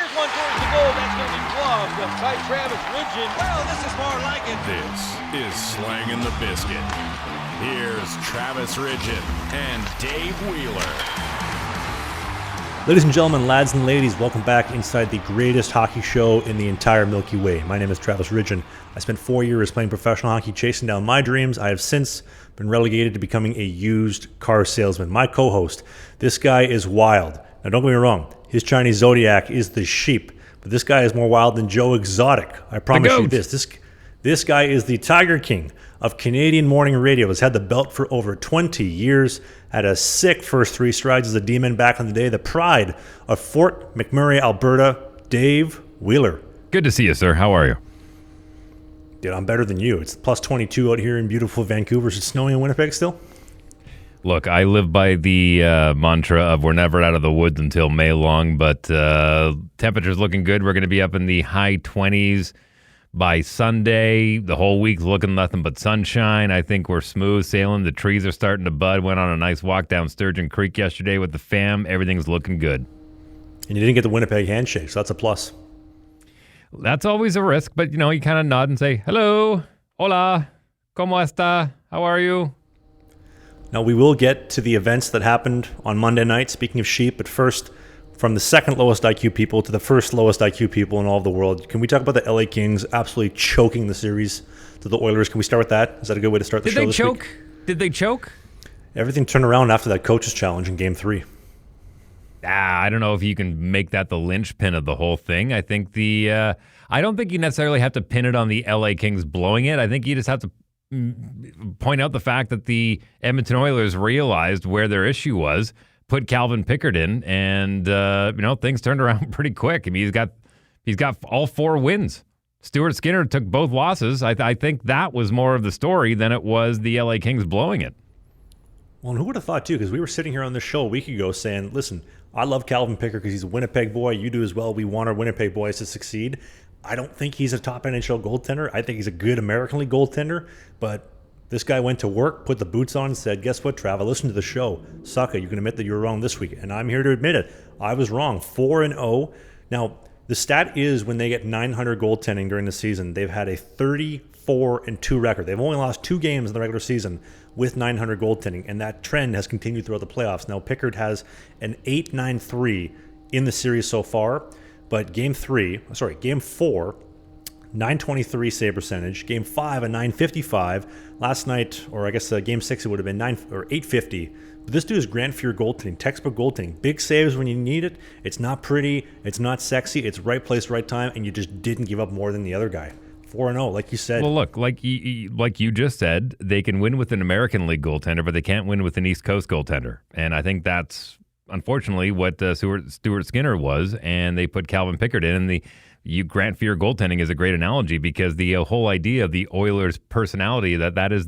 Here's one towards the goal. That's going to be gloved by Travis Ridgen. Well, this is more like it. This is Slangin' the Biscuit. Here's Travis Ridgen and Dave Wheeler. Ladies and gentlemen, lads and ladies, welcome back inside the greatest hockey show in the entire Milky Way. My name is Travis Ridgen. I spent 4 years playing professional hockey, chasing down my dreams. I have since been relegated to becoming a used car salesman. My co-host, this guy is wild. Now, don't get me wrong, his Chinese zodiac is the sheep, but this guy is more wild than Joe Exotic. I promise you this. This guy is the Tiger King of Canadian morning radio. Has had the belt for over 20 years. Had a sick first three strides as a demon back in the day. The pride of Fort McMurray, Alberta, Dave Wheeler. Good to see you, sir. How are you? Dude, I'm better than you. It's plus 22 out here in beautiful Vancouver. Is it snowing in Winnipeg still? Look, I live by the mantra of we're never out of the woods until May long, but temperature's looking good. We're going to be up in the high 20s by Sunday. The whole week's looking nothing but sunshine. I think we're smooth sailing. The trees are starting to bud. Went on a nice walk down Sturgeon Creek yesterday with the fam. Everything's looking good. And you didn't get the Winnipeg handshake, so that's a plus. That's always a risk, but you kind of nod and say, hello, hola, ¿cómo está? How are you? Now, we will get to the events that happened on Monday night, speaking of sheep, but first, from the second lowest IQ people to the first lowest IQ people in all of the world, can we talk about the LA Kings absolutely choking the series to the Oilers? Can we start with that? Is that a good way to start the show this week? Did they choke? Everything turned around after that coach's challenge in Game 3. I don't know if you can make that the linchpin of the whole thing. I think I don't think you necessarily have to pin it on the LA Kings blowing it. I think you just have to point out the fact that the Edmonton Oilers realized where their issue was, put Calvin Pickard in, and things turned around pretty quick. I mean, he's got all 4 wins. Stuart Skinner took both losses. I think that was more of the story than it was the LA Kings blowing it. Well, and who would have thought, too, because we were sitting here on this show a week ago saying, listen, I love Calvin Pickard because he's a Winnipeg boy. You do as well. We want our Winnipeg boys to succeed. I don't think he's a top NHL goaltender. I think he's a good American League goaltender. But this guy went to work, put the boots on, and said, guess what, Trav? I listened to the show. Suck it. You can admit that you were wrong this week. And I'm here to admit it. I was wrong. 4-0. Now, the stat is when they get 900 goaltending during the season, they've had a 34-2 record. They've only lost 2 games in the regular season with 900 goaltending, and that trend has continued throughout the playoffs. Now, Pickard has an 8.93 in the series so far, but Game 4, 923 save percentage. Game 5, a 955. Last night, or I guess Game 6, it would have been 850. But this dude is Grant Fuhr goaltending, textbook goaltending. Big saves when you need it. It's not pretty. It's not sexy. It's right place, right time, and you just didn't give up more than the other guy. 4-0, like you said. Well, look, like you just said, they can win with an American League goaltender, but they can't win with an East Coast goaltender. And I think that's, unfortunately, what Stuart Skinner was, and they put Calvin Pickard in. And Grant Fuhr goaltending is a great analogy because the whole idea of the Oilers' personality, that's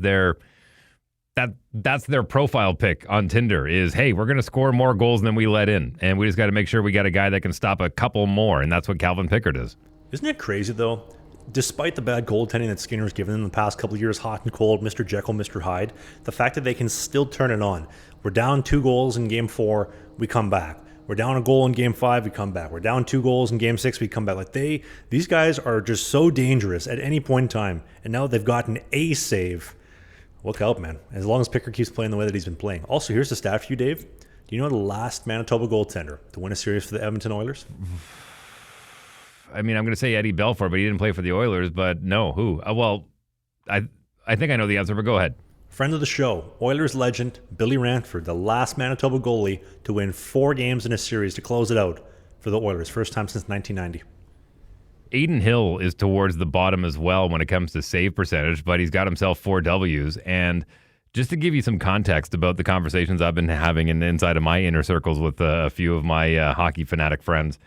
their profile pic on Tinder is, hey, we're going to score more goals than we let in, and we just got to make sure we got a guy that can stop a couple more, and that's what Calvin Pickard is. Isn't it crazy, though? Despite the bad goaltending that Skinner's given them the past couple of years, hot and cold, Mr. Jekyll, Mr. Hyde, the fact that they can still turn it on. We're down 2 goals in Game 4, we come back. We're down a goal in Game 5, we come back. We're down 2 goals in Game 6, we come back. Like these guys are just so dangerous at any point in time. And now they've gotten a save. Look out, man. As long as Pickard keeps playing the way that he's been playing. Also, here's the stat for you, Dave. Do you know the last Manitoba goaltender to win a series for the Edmonton Oilers? I mean, I'm going to say Eddie Belfour, but he didn't play for the Oilers. But no, who? I think I know the answer, but go ahead. Friend of the show, Oilers legend Billy Ranford, the last Manitoba goalie to win 4 games in a series to close it out for the Oilers. First time since 1990. Aiden Hill is towards the bottom as well when it comes to save percentage, but he's got himself 4 W's. And just to give you some context about the conversations I've been having inside of my inner circles with a few of my hockey fanatic friends,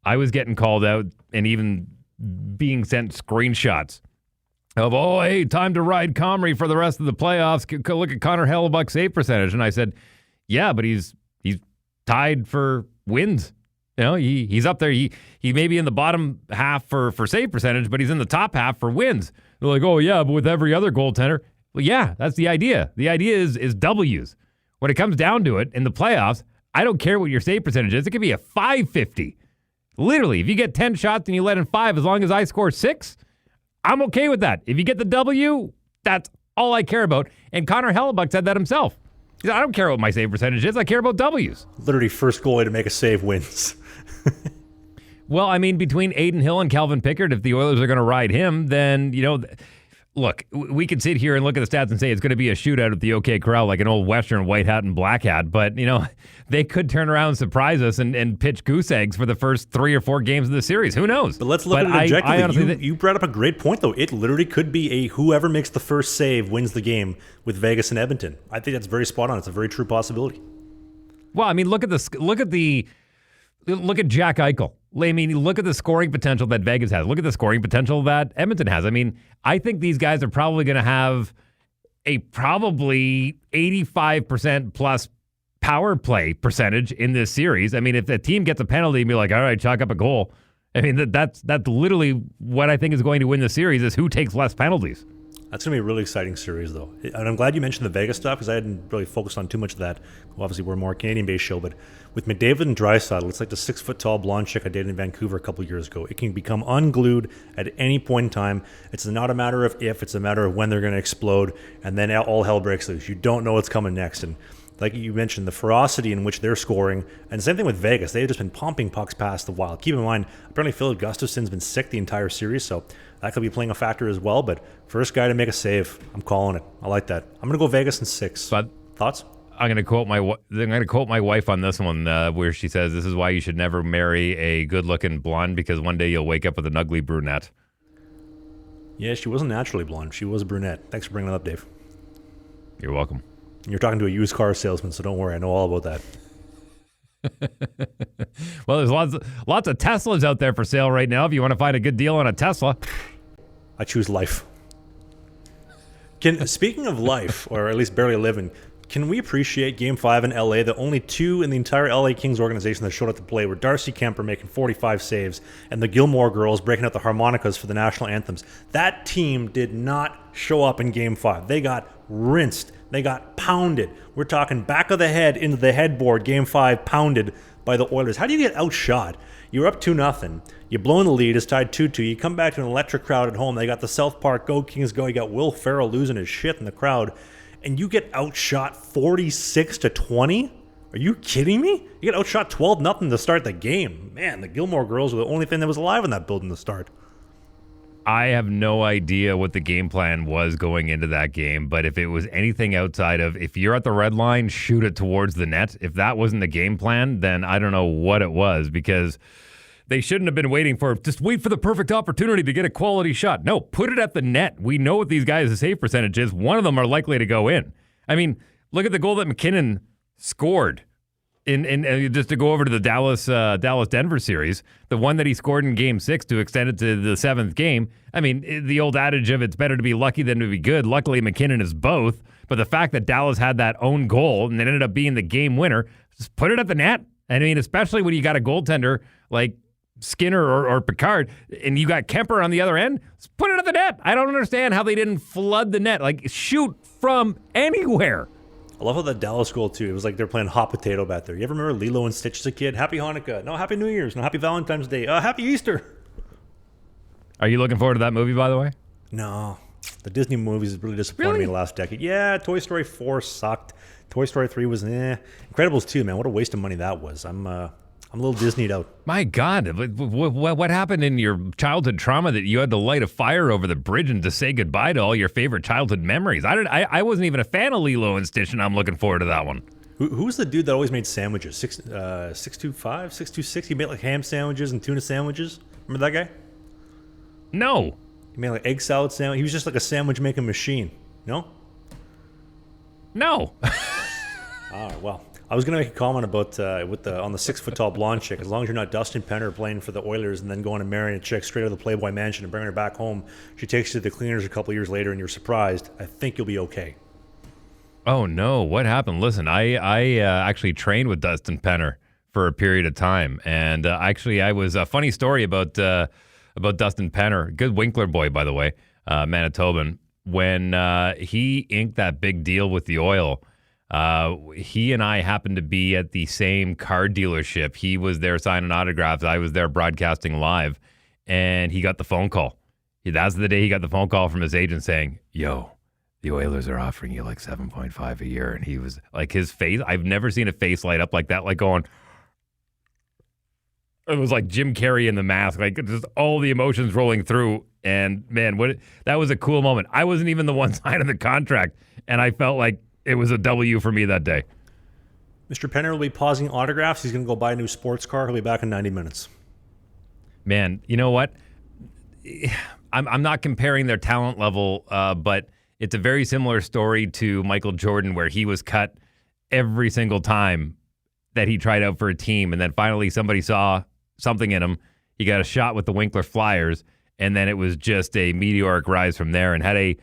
I was getting called out and even being sent screenshots of, hey, time to ride Comrie for the rest of the playoffs. Look at Connor Hellebuyck's save percentage. And I said, yeah, but he's tied for wins. He's up there. He may be in the bottom half for save percentage, but he's in the top half for wins. They're like, oh, yeah, but with every other goaltender. Well, yeah, that's the idea. The idea is W's. When it comes down to it, in the playoffs, I don't care what your save percentage is. It could be a 550. Literally, if you get 10 shots and you let in 5, as long as I score 6, I'm okay with that. If you get the W, that's all I care about. And Connor Hellebuyck said that himself. He said, I don't care what my save percentage is. I care about W's. Literally, first goalie to make a save wins. Well, I mean, between Adin Hill and Calvin Pickard, if the Oilers are going to ride him, then, look, we could sit here and look at the stats and say it's going to be a shootout at the OK Corral, like an old Western white hat and black hat. But, they could turn around and surprise us and pitch goose eggs for the first 3 or 4 games of the series. Who knows? But let's look at it objectively. You brought up a great point, though. It literally could be a whoever makes the first save wins the game with Vegas and Edmonton. I think that's very spot on. It's a very true possibility. Well, I mean, look at Jack Eichel. I mean, look at the scoring potential that Vegas has. Look at the scoring potential that Edmonton has. I mean, I think these guys are probably going to have a probably 85% plus power play percentage in this series. I mean, if the team gets a penalty and be like, all right, chalk up a goal. I mean, that's literally what I think is going to win the series is who takes less penalties. That's going to be a really exciting series, though. And I'm glad you mentioned the Vegas stuff because I hadn't really focused on too much of that. Well, obviously, we're more Canadian-based show, but with McDavid and Draisaitl, it's like the 6-foot-tall blonde chick I dated in Vancouver a couple of years ago. It can become unglued at any point in time. It's not a matter of if, it's a matter of when they're going to explode, and then all hell breaks loose. You don't know what's coming next. And like you mentioned, the ferocity in which they're scoring, and same thing with Vegas. They've just been pumping pucks past the Wild. Keep in mind, apparently Philip Gustafson's been sick the entire series, so that could be playing a factor as well. But first guy to make a save, I'm calling it. I like that. I'm going to go Vegas in 6. But thoughts? I'm going to quote my wife on this one, where she says, "This is why you should never marry a good-looking blonde because one day you'll wake up with an ugly brunette." Yeah, she wasn't naturally blonde. She was a brunette. Thanks for bringing that up, Dave. You're welcome. You're talking to a used car salesman, so don't worry. I know all about that. Well, there's lots of Teslas out there for sale right now. If you want to find a good deal on a Tesla, I choose life. Speaking of life, or at least barely living, can we appreciate Game 5 in LA? The only 2 in the entire LA Kings organization that showed up to play were Darcy Kemper making 45 saves and the Gilmore girls breaking out the harmonicas for the national anthems. That team did not show up in Game 5. They got rinsed. They got pounded. We're talking back of the head into the headboard, Game 5, pounded by the Oilers. How do you get outshot? You're up 2-0. You blow in the lead. It's tied 2-2. You come back to an electric crowd at home. They got the South Park Go Kings Go. You got Will Ferrell losing his shit in the crowd. And you get outshot 46-20? Are you kidding me? You get outshot 12-0 to start the game. Man, the Gilmore girls were the only thing that was alive in that building to start. I have no idea what the game plan was going into that game, but if it was anything outside of, if you're at the red line, shoot it towards the net. If that wasn't the game plan, then I don't know what it was, because they shouldn't have been waiting for, just wait for the perfect opportunity to get a quality shot. No, put it at the net. We know what these guys' save percentage is. One of them are likely to go in. I mean, look at the goal that McKinnon scored in just to go over to the Dallas-Denver series, the one that he scored in Game 6 to extend it to the 7th game. I mean, the old adage of it's better to be lucky than to be good. Luckily, McKinnon is both. But the fact that Dallas had that own goal and it ended up being the game winner, just put it at the net. I mean, especially when you got a goaltender like Skinner or Pickard, and you got Kemper on the other end, just put it at the net. I don't understand how they didn't flood the net. Like, shoot from anywhere. I love how that Dallas goal, too. It was like they're playing hot potato back there. You ever remember Lilo and Stitch as a kid? Happy Hanukkah. No, Happy New Year's. No, Happy Valentine's Day. Happy Easter. Are you looking forward to that movie, by the way? No. The Disney movies really disappointed me the last decade. Yeah, Toy Story 4 sucked. Toy Story 3 was Incredibles 2, man. What a waste of money that was. I'm a little Disneyed out. My God, what happened in your childhood trauma that you had to light a fire over the bridge and to say goodbye to all your favorite childhood memories? I wasn't even a fan of Lilo and Stitch, and I'm looking forward to that one. Who's the dude that always made sandwiches? 625, 626? He made like ham sandwiches and tuna sandwiches. Remember that guy? No. He made like egg salad sandwich. He was just like a sandwich making machine. No? No. All right, well. I was going to make a comment about on the 6-foot-tall blonde chick. As long as you're not Dustin Penner playing for the Oilers and then going and marrying a chick straight out of the Playboy Mansion and bringing her back home, she takes you to the cleaners a couple of years later and you're surprised, I think you'll be okay. Oh, no. What happened? Listen, I actually trained with Dustin Penner for a period of time. And I was a funny story about Dustin Penner. Good Winkler boy, by the way, Manitoban. When he inked that big deal with the Oil, He and I happened to be at the same car dealership. He was there signing autographs. I was there broadcasting live, and he got the phone call. That's the day he got the phone call from his agent saying, yo, the Oilers are offering you like 7.5 a year. And he was like, his face, I've never seen a face light up like that, like going, it was like Jim Carrey in The Mask, like just all the emotions rolling through. And man, that was a cool moment. I wasn't even the one signing the contract, and I felt like it was a W for me that day. Mr. Penner will be pausing autographs. He's going to go buy a new sports car. He'll be back in 90 minutes. Man, you know what? I'm not comparing their talent level, but it's a very similar story to Michael Jordan, where he was cut every single time that he tried out for a team, and then finally somebody saw something in him. He got a shot with the Winkler Flyers, and then it was just a meteoric rise from there, and had a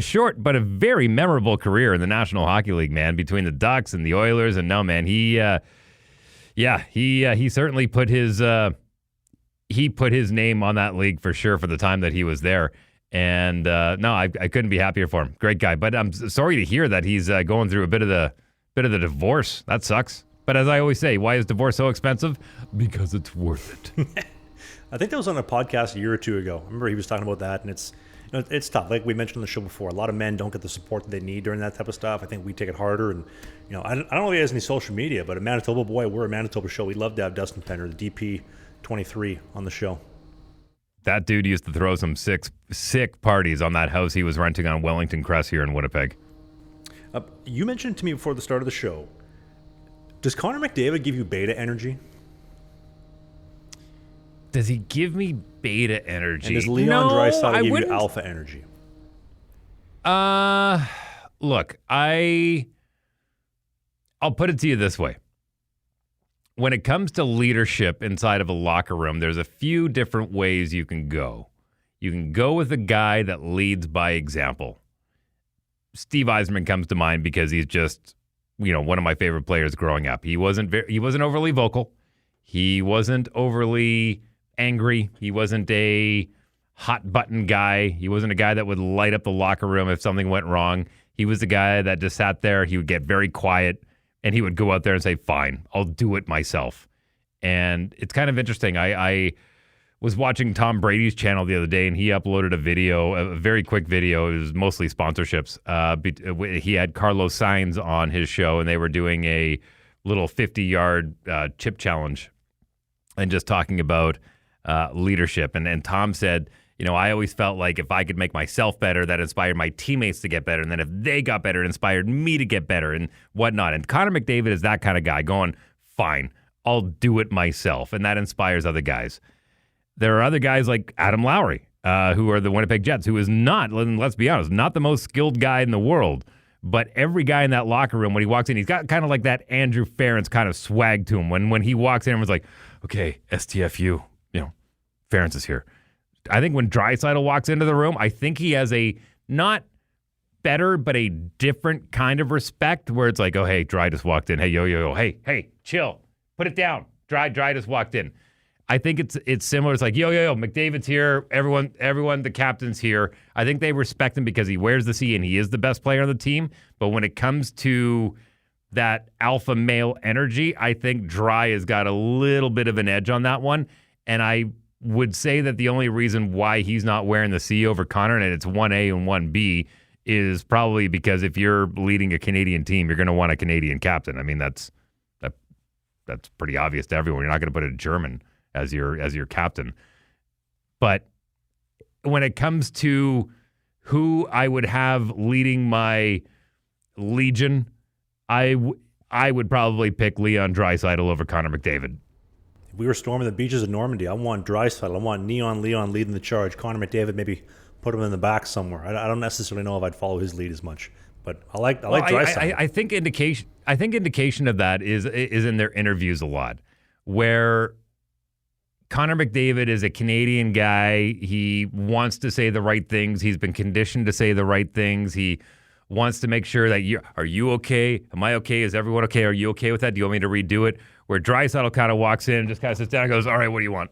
short but a very memorable career in the National Hockey League, man, between the Ducks and the Oilers. And no, man, he certainly put his name on that league for sure for the time that he was there. And no, I couldn't be happier for him. Great guy. But I'm sorry to hear that he's going through a bit of the divorce. That sucks. But as I always say, why is divorce so expensive? Because it's worth it. I think that was on a podcast a year or two ago. I remember he was talking about that, and it's tough. Like we mentioned on the show before, a lot of men don't get the support that they need during that type of stuff. I think we take it harder. And I don't know if he has any social media, but a Manitoba boy, we're a Manitoba show. We'd love to have Dustin Penner, the DP 23, on the show. That dude used to throw some sick parties on that house he was renting on Wellington Crest here in Winnipeg. You mentioned to me before the start of the show, does Connor McDavid give you beta energy? Does he give me beta energy? And does Leon Draisaitl give you alpha energy? Look, I'll put it to you this way. When it comes to leadership inside of a locker room, there's a few different ways you can go. You can go with a guy that leads by example. Steve Yzerman comes to mind because he's just, one of my favorite players growing up. He wasn't overly vocal. He wasn't overly angry. He wasn't a hot button guy. He wasn't a guy that would light up the locker room if something went wrong. He was the guy that just sat there. He would get very quiet, and he would go out there and say, fine, I'll do it myself. And it's kind of interesting. I was watching Tom Brady's channel the other day, and he uploaded a very quick video. It was mostly sponsorships. He had Carlos Sainz on his show, and they were doing a little 50-yard chip challenge and just talking about leadership. And Tom said, I always felt like if I could make myself better, that inspired my teammates to get better. And then if they got better, it inspired me to get better and whatnot. And Connor McDavid is that kind of guy going, fine, I'll do it myself. And that inspires other guys. There are other guys like Adam Lowry, who are the Winnipeg Jets, who is not, let's be honest, not the most skilled guy in the world. But every guy in that locker room, when he walks in, he's got kind of like that Andrew Ference kind of swag to him. When he walks in, everyone's like, okay, STFU, Ference is here. I think when Draisaitl walks into the room, I think he has a not better, but a different kind of respect where it's like, oh, hey, Dry just walked in. Hey, yo, hey, chill. Put it down. Dry just walked in. I think it's similar. It's like, yo, McDavid's here. Everyone, the captain's here. I think they respect him because he wears the C and he is the best player on the team. But when it comes to that alpha male energy, I think Dry has got a little bit of an edge on that one. And I would say that the only reason why he's not wearing the C over Connor, and it's 1A and 1B, is probably because if you're leading a Canadian team, you're going to want a Canadian captain. I mean, that's pretty obvious to everyone. You're not going to put a German as your captain. But when it comes to who I would have leading my Legion, I would probably pick Leon Draisaitl over Connor McDavid. If we were storming the beaches of Normandy, I want Draisaitl. I want Neon Leon leading the charge. Connor McDavid, maybe put him in the back somewhere. I don't necessarily know if I'd follow his lead as much, but I like Draisaitl. I think indication of that is in their interviews a lot, where Connor McDavid is a Canadian guy. He wants to say the right things. He's been conditioned to say the right things. He wants to make sure that are you okay? Am I okay? Is everyone okay? Are you okay with that? Do you want me to redo it? Where Draisaitl kind of walks in, just kind of sits down and goes, all right, what do you want?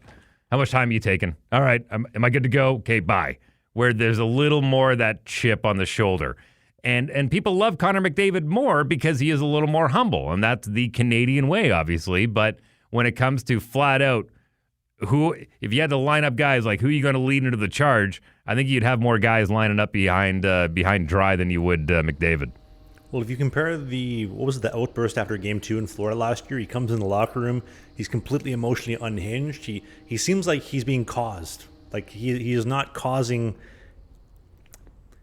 How much time are you taking? All right, am I good to go? Okay, bye. Where there's a little more of that chip on the shoulder. And people love Connor McDavid more because he is a little more humble, and that's the Canadian way, obviously. But when it comes to flat out, if you had to line up guys like who are you going to lead into the charge, I think you'd have more guys lining up behind Dry than you would McDavid. Well, if you compare the outburst after Game 2 in Florida last year, he comes in the locker room, he's completely emotionally unhinged. He seems like he's being caused. Like he is not causing.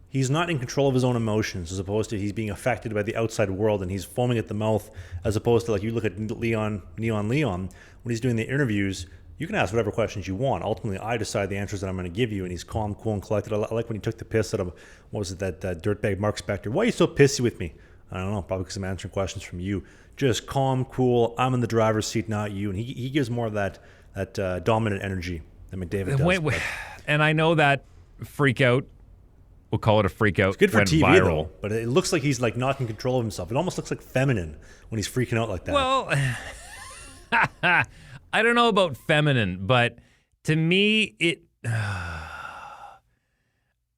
He's not in control of his own emotions, as opposed to he's being affected by the outside world and he's foaming at the mouth, as opposed to like you look at Leon when he's doing the interviews. You can ask whatever questions you want. Ultimately, I decide the answers that I'm going to give you, and he's calm, cool, and collected. I like when he took the piss out of, that dirtbag Mark Spector. Why are you so pissy with me? I don't know, probably because I'm answering questions from you. Just calm, cool, I'm in the driver's seat, not you. And he gives more of that dominant energy that McDavid does. And I know that freak out, we'll call it a freak out, it's good for went TV, viral. Though, but it looks like he's like not in control of himself. It almost looks like feminine when he's freaking out like that. Well, I don't know about feminine, but to me,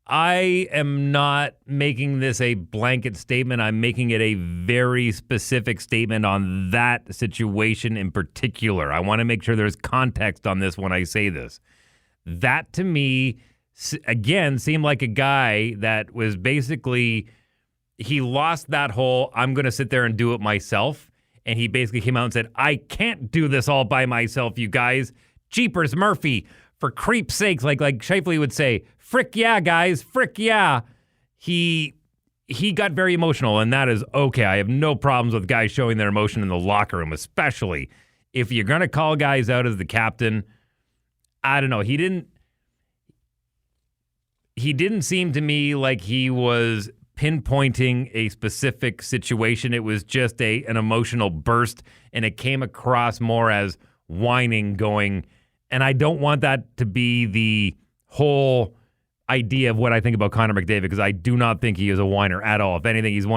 I am not making this a blanket statement. I'm making it a very specific statement on that situation in particular. I want to make sure there's context on this when I say this. That to me, again, seemed like a guy that was basically, he lost that whole, I'm going to sit there and do it myself. And he basically came out and said, I can't do this all by myself, you guys. Jeepers Murphy, for creep's sakes, like Scheifele would say, frick yeah, guys, frick yeah. He got very emotional, and that is okay. I have no problems with guys showing their emotion in the locker room, especially if you're going to call guys out as the captain. I don't know. He didn't seem to me like he was pinpointing a specific situation. It was just an emotional burst, and it came across more as whining going, and I don't want that to be the whole idea of what I think about Connor McDavid, because I do not think he is a whiner at all. If anything, he's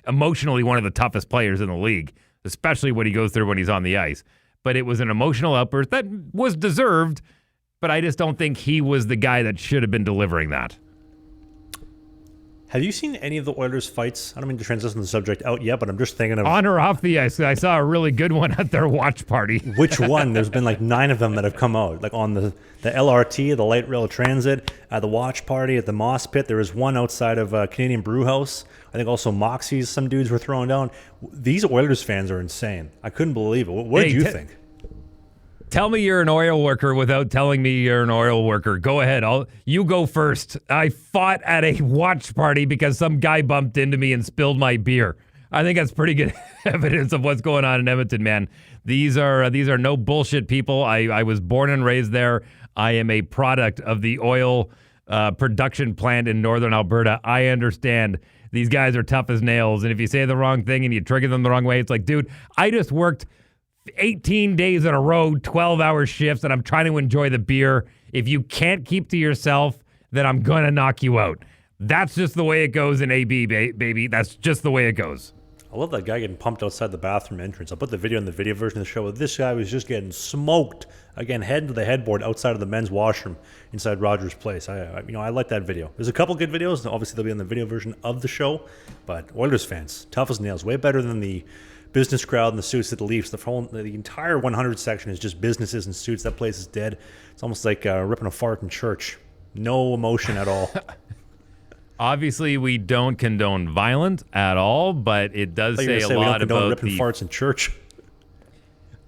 emotionally one of the toughest players in the league, especially what he goes through when he's on the ice. But it was an emotional outburst that was deserved, but I just don't think he was the guy that should have been delivering that. Have you seen any of the Oilers fights? I don't mean to transition the subject out yet, but I'm just thinking of... On or off the ice. I saw a really good one at their watch party. Which one? There's been like 9 of them that have come out. Like on the LRT, the Light Rail Transit, at the watch party, at the Moss Pit. There was one outside of Canadian Brew House. I think also Moxie's, some dudes were thrown down. These Oilers fans are insane. I couldn't believe it. What did you think? Tell me you're an oil worker without telling me you're an oil worker. Go ahead. You go first. I fought at a watch party because some guy bumped into me and spilled my beer. I think that's pretty good evidence of what's going on in Edmonton, man. These are no bullshit people. I was born and raised there. I am a product of the oil production plant in northern Alberta. I understand. These guys are tough as nails, and if you say the wrong thing and you trigger them the wrong way, it's like, dude, I just worked 18 days in a row, 12-hour shifts, and I'm trying to enjoy the beer. If you can't keep to yourself, then I'm going to knock you out. That's just the way it goes in AB, baby. That's just the way it goes. I love that guy getting pumped outside the bathroom entrance. I'll put the video in the video version of the show. This guy was just getting smoked. Again, head to the headboard outside of the men's washroom inside Rogers Place. I like that video. There's a couple good videos. Obviously, they'll be in the video version of the show. But Oilers fans, tough as nails. Way better than the business crowd in the suits at the Leafs. The entire 100 section is just businesses and suits. That place is dead. It's almost like ripping a fart in church. No emotion at all. Obviously, we don't condone violence at all, but it does say a lot we don't condone about ripping farts in church.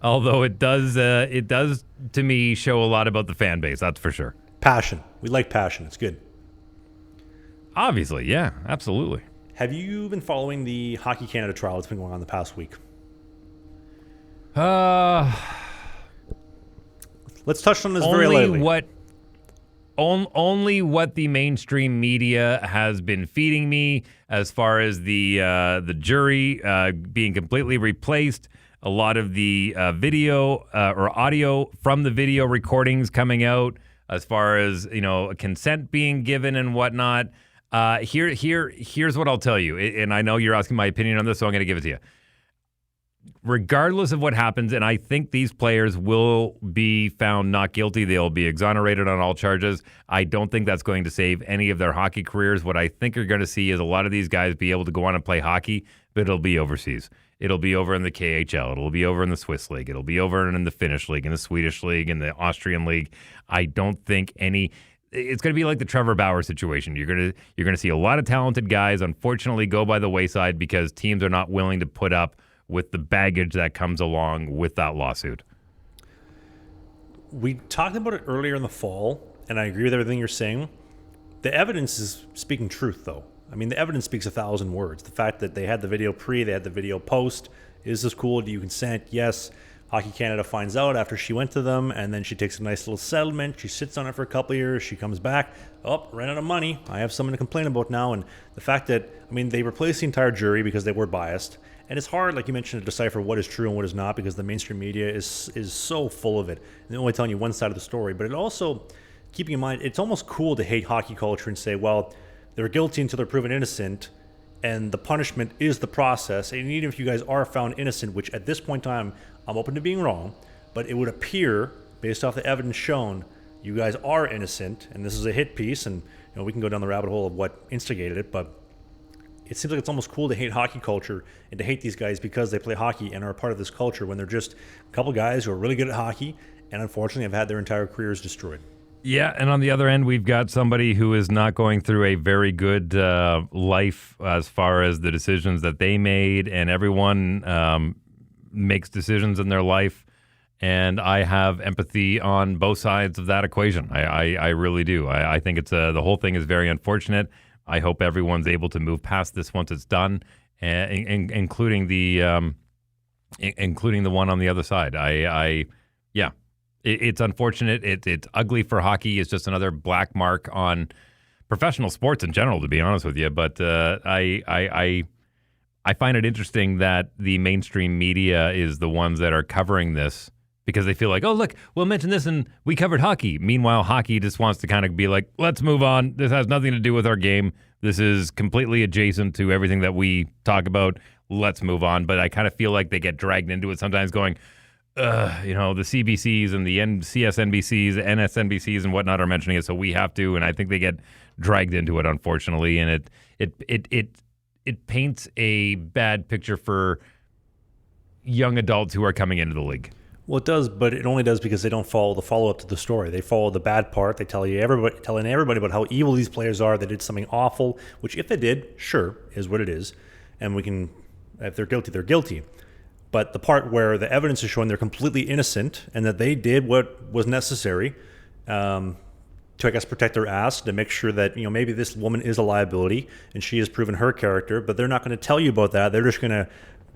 Although it does to me show a lot about the fan base. That's for sure. Passion. We like passion. It's good. Obviously, yeah, absolutely. Have you been following the Hockey Canada trial that's been going on the past week? Let's touch on this very lightly. Only what the mainstream media has been feeding me, as far as the jury being completely replaced, a lot of the video or audio from the video recordings coming out, as far as consent being given and whatnot. Here's what I'll tell you, and I know you're asking my opinion on this, so I'm going to give it to you. regardless of what happens, and I think these players will be found not guilty. They'll be exonerated on all charges. I don't think that's going to save any of their hockey careers. What I think you're going to see is a lot of these guys be able to go on and play hockey, but it'll be overseas. It'll be over in the KHL. It'll be over in the Swiss League. It'll be over in the Finnish League, in the Swedish League, in the Austrian League. I don't think any... It's going to be like the Trevor Bauer situation. You're going to see a lot of talented guys, unfortunately, go by the wayside because teams are not willing to put up with the baggage that comes along with that lawsuit. We talked about it earlier in the fall, and I agree with everything you're saying. The evidence is speaking truth, though. I mean, the evidence speaks 1,000 words. The fact that they had the video pre, they had the video post. Is this cool? Do you consent? Yes. Hockey Canada finds out after she went to them, and then she takes a nice little settlement. She sits on it for a couple of years. She comes back. Oh, ran out of money. I have something to complain about now. And the fact that, I mean, they replaced the entire jury because they were biased. And it's hard, like you mentioned, to decipher what is true and what is not because the mainstream media is so full of it. And they're only telling you one side of the story. But it also, keeping in mind, it's almost cool to hate hockey culture and say, well, they're guilty until they're proven innocent. And the punishment is the process. And even if you guys are found innocent, which at this point in time, I'm open to being wrong, but it would appear, based off the evidence shown, you guys are innocent. And this is a hit piece. And we can go down the rabbit hole of what instigated it. But it seems like it's almost cool to hate hockey culture and to hate these guys because they play hockey and are a part of this culture when they're just a couple guys who are really good at hockey and unfortunately have had their entire careers destroyed. Yeah, and on the other end, we've got somebody who is not going through a very good life as far as the decisions that they made, and everyone makes decisions in their life, and I have empathy on both sides of that equation. I really do. I think it's the whole thing is very unfortunate. I hope everyone's able to move past this once it's done, including the one on the other side. It's unfortunate. It's ugly for hockey. It's just another black mark on professional sports in general, to be honest with you. But I find it interesting that the mainstream media is the ones that are covering this because they feel like, oh, look, we'll mention this and we covered hockey. Meanwhile, hockey just wants to kind of be like, let's move on. This has nothing to do with our game. This is completely adjacent to everything that we talk about. Let's move on. But I kind of feel like they get dragged into it sometimes going, the CBCs and the CSNBCs, NSNBCs and whatnot are mentioning it, so we have to. And I think they get dragged into it, unfortunately. And it paints a bad picture for young adults who are coming into the league. Well, it does, but it only does because they don't follow the follow-up to the story. They follow the bad part. They telling everybody about how evil these players are. They did something awful, which if they did, sure, is what it is. And we can, if they're guilty, they're guilty. But the part where the evidence is showing they're completely innocent and that they did what was necessary to, I guess, protect their ass, to make sure that, maybe this woman is a liability and she has proven her character, but they're not going to tell you about that. They're just going to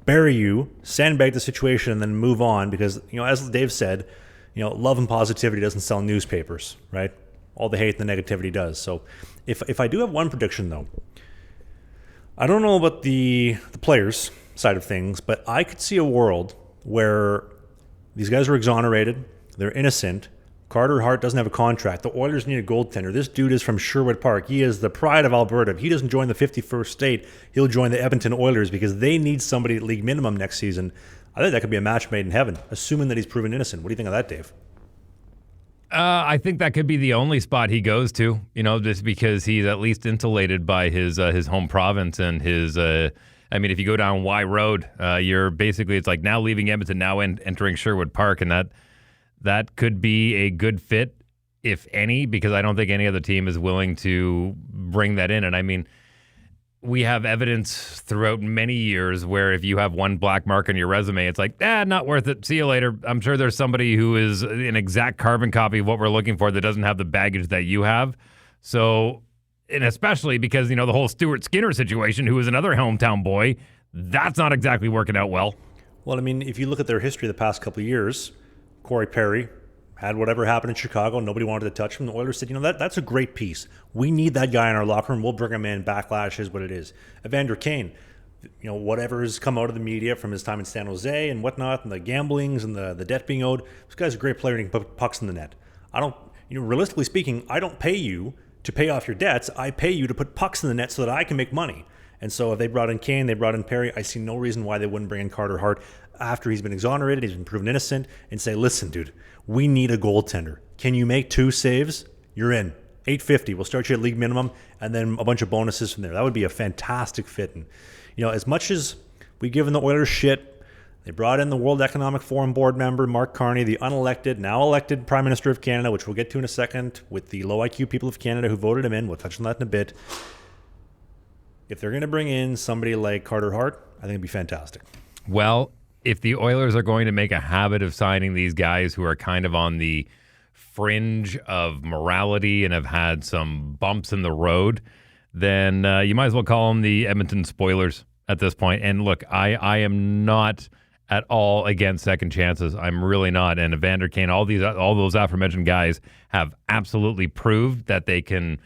bury you, sandbag the situation, and then move on because, as Dave said, love and positivity doesn't sell newspapers, right? All the hate and the negativity does. So if I do have one prediction, though, I don't know about the players side of things, but I could see a world where these guys are exonerated, they're innocent, Carter Hart doesn't have a contract, the Oilers need a goaltender. This dude is from Sherwood Park. He is the pride of Alberta. If he doesn't join the 51st state, he'll join the Edmonton Oilers because they need somebody at league minimum next season. I think that could be a match made in heaven, assuming that he's proven innocent. What do you think of that, Dave? I think that could be the only spot he goes to, just because he's at least insulated by his home province and his if you go down Y Road, you're basically, it's like now leaving Edmonton, now entering Sherwood Park, and that could be a good fit, if any, because I don't think any other team is willing to bring that in. And we have evidence throughout many years where if you have one black mark on your resume, it's like, not worth it. See you later. I'm sure there's somebody who is an exact carbon copy of what we're looking for that doesn't have the baggage that you have. So, and especially because, the whole Stuart Skinner situation, who is another hometown boy, that's not exactly working out well. Well, if you look at their history the past couple of years, Corey Perry had whatever happened in Chicago. Nobody wanted to touch him. The Oilers said, that's a great piece. We need that guy in our locker room. We'll bring him in. Backlash is what it is. Evander Kane, whatever has come out of the media from his time in San Jose and whatnot, and the gamblings and the debt being owed, this guy's a great player and he can put pucks in the net. Realistically speaking, I don't pay you to pay off your debts. I pay you to put pucks in the net so that I can make money. And so if they brought in Kane, they brought in Perry, I see no reason why they wouldn't bring in Carter Hart after he's been exonerated, he's been proven innocent, and say, listen, dude, we need a goaltender. Can you make 2 saves? You're in. $850. We'll start you at league minimum, and then a bunch of bonuses from there. That would be a fantastic fit. And, as much as we've given the Oilers shit, they brought in the World Economic Forum board member, Mark Carney, the unelected, now elected Prime Minister of Canada, which we'll get to in a second, with the low IQ people of Canada who voted him in. We'll touch on that in a bit. If they're going to bring in somebody like Carter Hart, I think it'd be fantastic. Well, if the Oilers are going to make a habit of signing these guys who are kind of on the fringe of morality and have had some bumps in the road, then you might as well call them the Edmonton Spoilers at this point. And look, I am not at all against second chances. I'm really not. And Evander Kane, all those aforementioned guys have absolutely proved that they can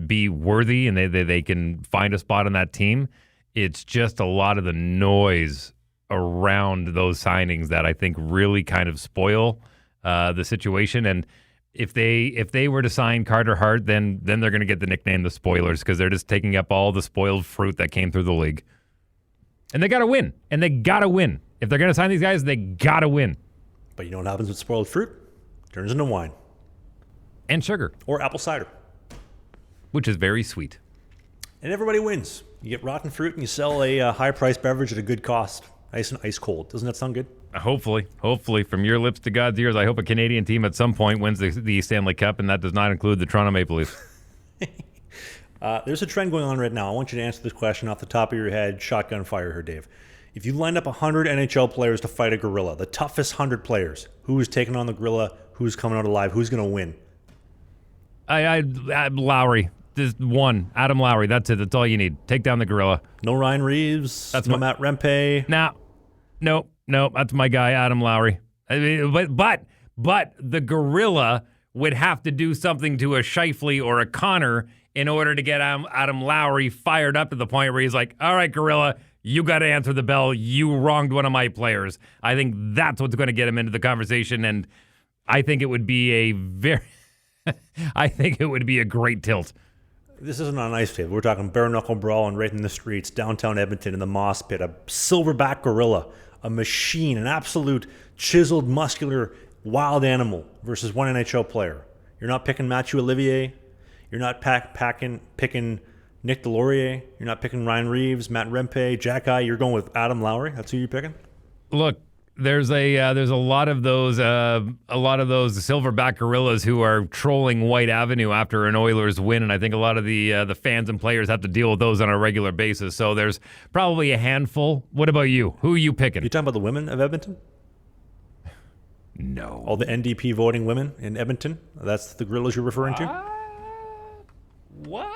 be worthy and they can find a spot on that team. It's just a lot of the noise around those signings that I think really kind of spoil the situation. And if they were to sign Carter Hart, then they're going to get the nickname the Spoilers because they're just taking up all the spoiled fruit that came through the league. And they got to win. And they got to win. If they're going to sign these guys, they got to win. But you know what happens with spoiled fruit? Turns into wine. And sugar. Or apple cider. Which is very sweet. And everybody wins. You get rotten fruit and you sell a high-priced beverage at a good cost. Nice and ice cold. Doesn't that sound good? Hopefully, from your lips to God's ears, I hope a Canadian team at some point wins the Stanley Cup, and that does not include the Toronto Maple Leafs. There's a trend going on right now. I want you to answer this question off the top of your head. Shotgun fire here, Dave. If you lined up 100 NHL players to fight a Guerrilla, the toughest 100 players, who's taking on the Guerrilla, who's coming out alive, who's going to win? Lowry. Just one. Adam Lowry. That's it. That's all you need. Take down the Guerrilla. No Ryan Reeves. That's no Matt Rempe. No. That's my guy, Adam Lowry. I mean, but the Guerrilla would have to do something to a Scheifele or a Connor in order to get Adam Lowry fired up to the point where he's like, all right, Guerrilla, you got to answer the bell. You wronged one of my players. I think that's what's going to get him into the conversation, and I think it would be a great tilt. This isn't on ice, Dave. We're talking bare knuckle brawl and right in the streets, downtown Edmonton in the Moss Pit, a silverback gorilla, a machine, an absolute chiseled, muscular, wild animal versus one NHL player. You're not picking Mathieu Olivier. You're not picking Nick Delorier. You're not picking Ryan Reeves, Matt Rempe, Jack Eye. You're going with Adam Lowry. That's who you're picking? Look, there's a lot of those silverback gorillas who are trolling White Avenue after an Oilers win, and I think a lot of the fans and players have to deal with those on a regular basis. So there's probably a handful. What about you? Who are you picking? You talking about the women of Edmonton? No. All the NDP voting women in Edmonton? That's the gorillas you're referring to? What?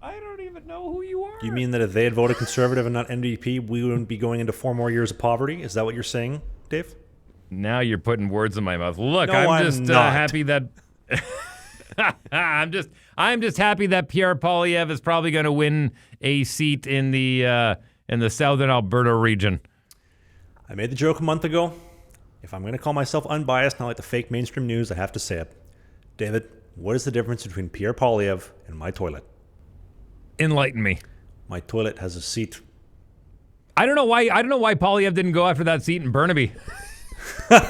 I don't even know who you are. Do you mean that if they had voted Conservative and not NDP, we wouldn't be going into 4 more years of poverty? Is that what you're saying, Dave? Now you're putting words in my mouth. Look, no, I'm just happy that I'm just happy that Pierre Pollievre is probably going to win a seat in the southern Alberta region. I made the joke a month ago. If I'm going to call myself unbiased, not like the fake mainstream news, I have to say it. David, what is the difference between Pierre Pollievre and my toilet? Enlighten me. My toilet has a seat. I don't know why Pollievre didn't go after that seat in Burnaby. Did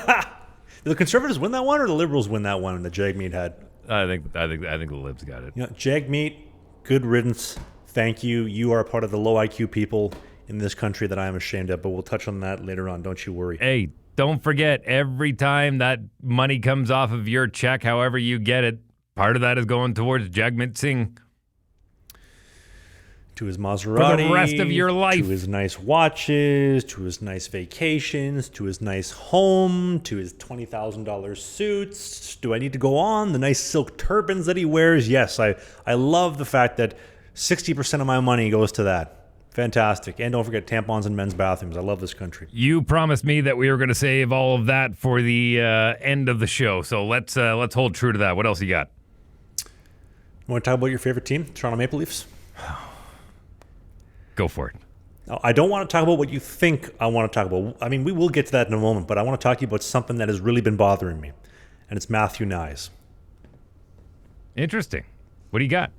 the Conservatives win that one, or the Liberals win that one that Jagmeet had? I think the Libs got it. Jagmeet, good riddance. Thank you. You are part of the low IQ people in this country that I am ashamed of, but we'll touch on that later on. Don't you worry. Hey, don't forget, every time that money comes off of your check, however you get it, part of that is going towards Jagmeet Singh. To his Maserati, for the rest of your life. To his nice watches, to his nice vacations, to his nice home, to his $20,000 suits. Do I need to go on? The nice silk turbans that he wears? Yes, I love the fact that 60% of my money goes to that. Fantastic. And don't forget tampons in men's bathrooms. I love this country. You promised me that we were going to save all of that for the end of the show, so let's hold true to that. What else you got? You want to talk about your favorite team, Toronto Maple Leafs? Go for it. I don't want to talk about what you think I want to talk about. I mean, we will get to that in a moment, but I want to talk to you about something that has really been bothering me, and it's Matthew Knies. Interesting. What do you got?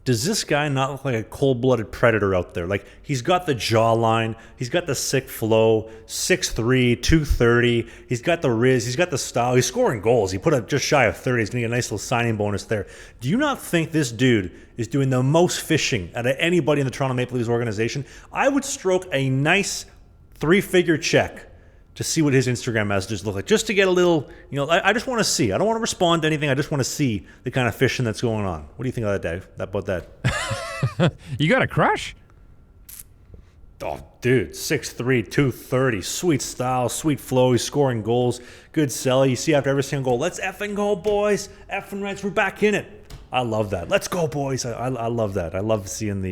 does this guy not look like a cold-blooded predator out there? Like, he's got the jawline, he's got the sick flow, 6'3", 230, he's got the riz, he's got the style, he's scoring goals. He put up just shy of 30, he's going to get a nice little signing bonus there. Do you not think this dude is doing the most fishing out of anybody in the Toronto Maple Leafs organization? I would stroke a nice 3-figure check to see what his Instagram messages look like, just to get a little, I just want to see. I don't want to respond to anything. I just want to see the kind of fishing that's going on. What do you think of that, Dave? About that? You got a crush? Oh, dude, 6'3", 230, sweet style, sweet flow. He's scoring goals, good sell. You see after every single goal, let's effing go, boys. Effing Reds, we're back in it. I love that. Let's go, boys. I love that. I love seeing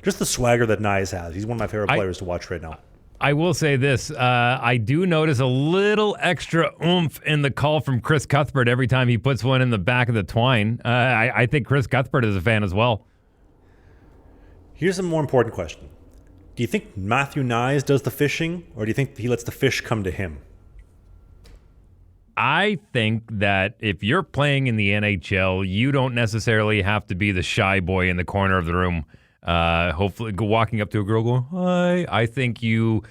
just the swagger that Knies has. He's one of my favorite players to watch right now. I will say this. I do notice a little extra oomph in the call from Chris Cuthbert every time he puts one in the back of the twine. I think Chris Cuthbert is a fan as well. Here's a more important question. Do you think Matthew Knies does the fishing, or do you think he lets the fish come to him? I think that if you're playing in the NHL, you don't necessarily have to be the shy boy in the corner of the room. Hopefully walking up to a girl going, hi. I think you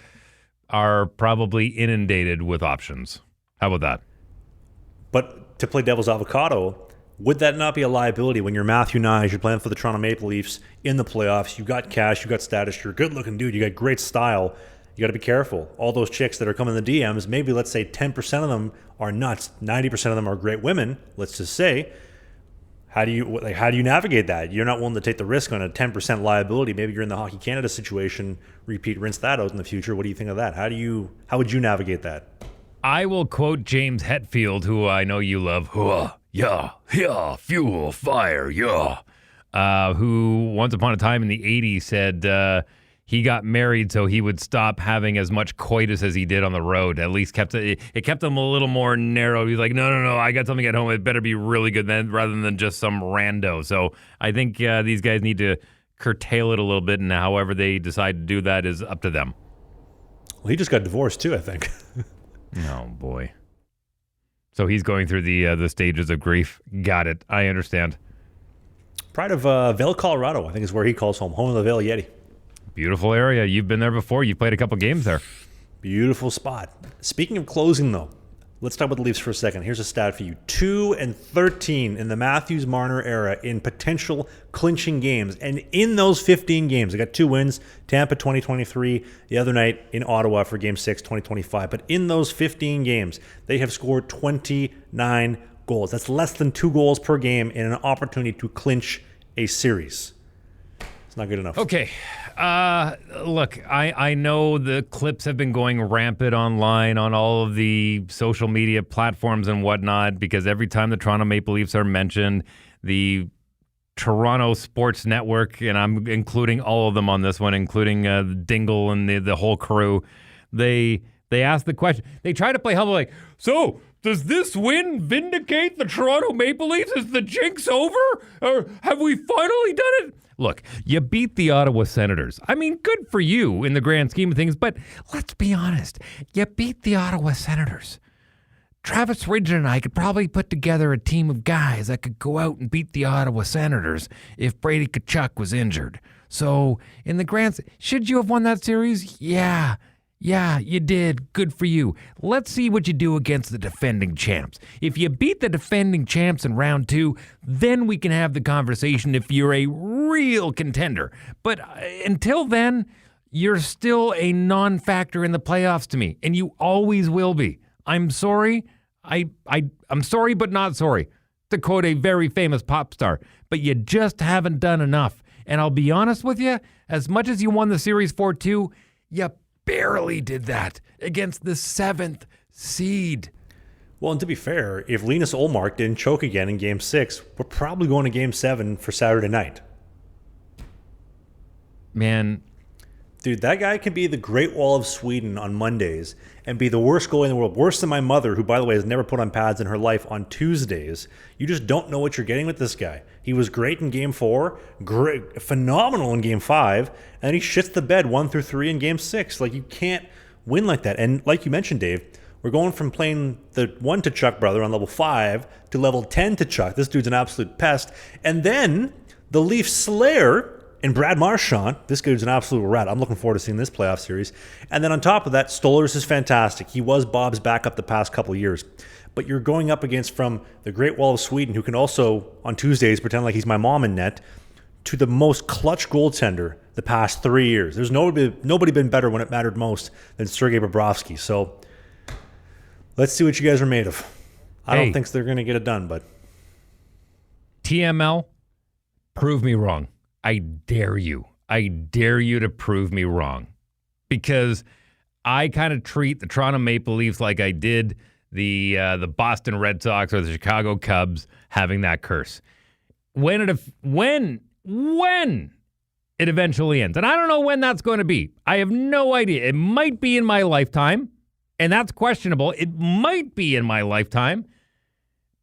are probably inundated with options. How about that? But to play devil's avocado, would that not be a liability when you're Matthew Knies, you're playing for the Toronto Maple Leafs in the playoffs, you got cash, you got status, you're a good-looking dude, you got great style, you got to be careful. All those chicks that are coming in the DMs, maybe let's say 10% of them are nuts, 90% of them are great women, let's just say. How do you navigate that? You're not willing to take the risk on a 10% liability. Maybe you're in the Hockey Canada situation. Rinse that out in the future. What do you think of that? How would you navigate that? I will quote James Hetfield, who I know you love. Yeah, fuel, fire, yeah. Who once upon a time in the 80s said he got married so he would stop having as much coitus as he did on the road. At least kept him a little more narrow. He's like, no, I got something at home. It better be really good then, rather than just some rando. So I think these guys need to curtail it a little bit, and however they decide to do that is up to them. Well, he just got divorced too, I think. Oh, boy. So he's going through the stages of grief. Got it. I understand. Pride of Vail, Colorado, I think is where he calls home of the Vail Yeti. Beautiful area. You've been there before. You've played a couple games there. Beautiful spot. Speaking of closing, though, let's talk about the Leafs for a second. Here's a stat for you. 2-13 in the Matthews-Marner era in potential clinching games. And in those 15 games, they got 2 wins, Tampa 2023, the other night in Ottawa for Game 6 2025. But in those 15 games, they have scored 29 goals. That's less than 2 goals per game in an opportunity to clinch a series. It's not good enough. Okay. Look, I know the clips have been going rampant online on all of the social media platforms and whatnot, because every time the Toronto Maple Leafs are mentioned, the Toronto Sports Network, and I'm including all of them on this one, including Dingle and the whole crew, they ask the question. They try to play humble, like, so does this win vindicate the Toronto Maple Leafs? Is the jinx over? Or have we finally done it? Look, you beat the Ottawa Senators. I mean, good for you in the grand scheme of things, but let's be honest. You beat the Ottawa Senators. Travis Ridgen and I could probably put together a team of guys that could go out and beat the Ottawa Senators if Brady Tkachuk was injured. So, in the grand... Should you have won that series? Yeah, you did. Good for you. Let's see what you do against the defending champs. If you beat the defending champs in round 2, then we can have the conversation if you're a real contender. But until then, you're still a non-factor in the playoffs to me, and you always will be. I'm sorry. I'm sorry, but not sorry, to quote a very famous pop star. But you just haven't done enough. And I'll be honest with you, as much as you won the series 4-2, you barely did that against the 7th seed. Well, and to be fair, if Linus Ullmark didn't choke again in Game 6, we're probably going to Game 7 for Saturday night. Man. Dude, that guy can be the Great Wall of Sweden on Mondays and be the worst goalie in the world. Worse than my mother, who, by the way, has never put on pads in her life, on Tuesdays. You just don't know what you're getting with this guy. He was great in Game 4, great, phenomenal in Game 5, and he shits the bed 1-3 in Game 6. Like, you can't win like that. And like you mentioned, Dave, we're going from playing the 1 Tkachuk brother on level 5 to level 10 Tkachuk. This dude's an absolute pest. And then the Leaf Slayer and Brad Marchand. This dude's an absolute rat. I'm looking forward to seeing this playoff series. And then on top of that, Stolarz is fantastic. He was Bob's backup the past couple of years. But you're going up against from the Great Wall of Sweden, who can also, on Tuesdays, pretend like he's my mom in net, to the most clutch goaltender the past 3 years. There's nobody been better when it mattered most than Sergei Bobrovsky. So let's see what you guys are made of. I don't think they're going to get it done, but... TML, prove me wrong. I dare you. I dare you to prove me wrong. Because I kind of treat the Toronto Maple Leafs like I did the Boston Red Sox or the Chicago Cubs having that curse. When it eventually ends. And I don't know when that's going to be. I have no idea. It might be in my lifetime, and that's questionable. It might be in my lifetime.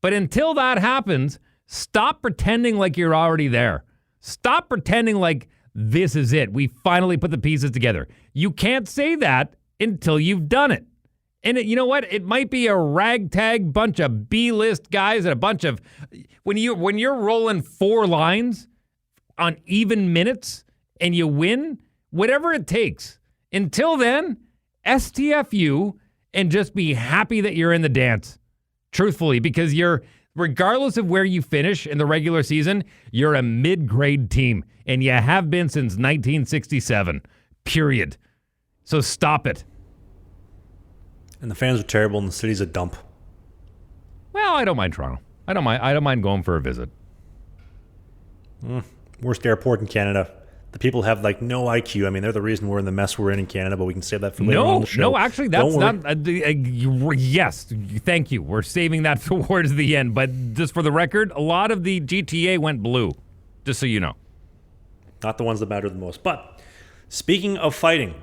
But until that happens, stop pretending like you're already there. Stop pretending like this is it. We finally put the pieces together. You can't say that until you've done it. And you know what? It might be a ragtag bunch of B-list guys and a bunch of... When you're rolling 4 lines on even minutes and you win, whatever it takes. Until then, STFU and just be happy that you're in the dance. Truthfully, because regardless of where you finish in the regular season, you're a mid-grade team, and you have been since 1967, period. So stop it. And the fans are terrible, and the city's a dump. Well, I don't mind Toronto. I don't mind going for a visit. Worst airport in Canada. The people have no IQ. I mean, they're the reason we're in the mess we're in Canada, but we can save that for later on the show. No, actually, that's not... yes, thank you. We're saving that towards the end. But just for the record, a lot of the GTA went blue, just so you know. Not the ones that matter the most. But speaking of fighting,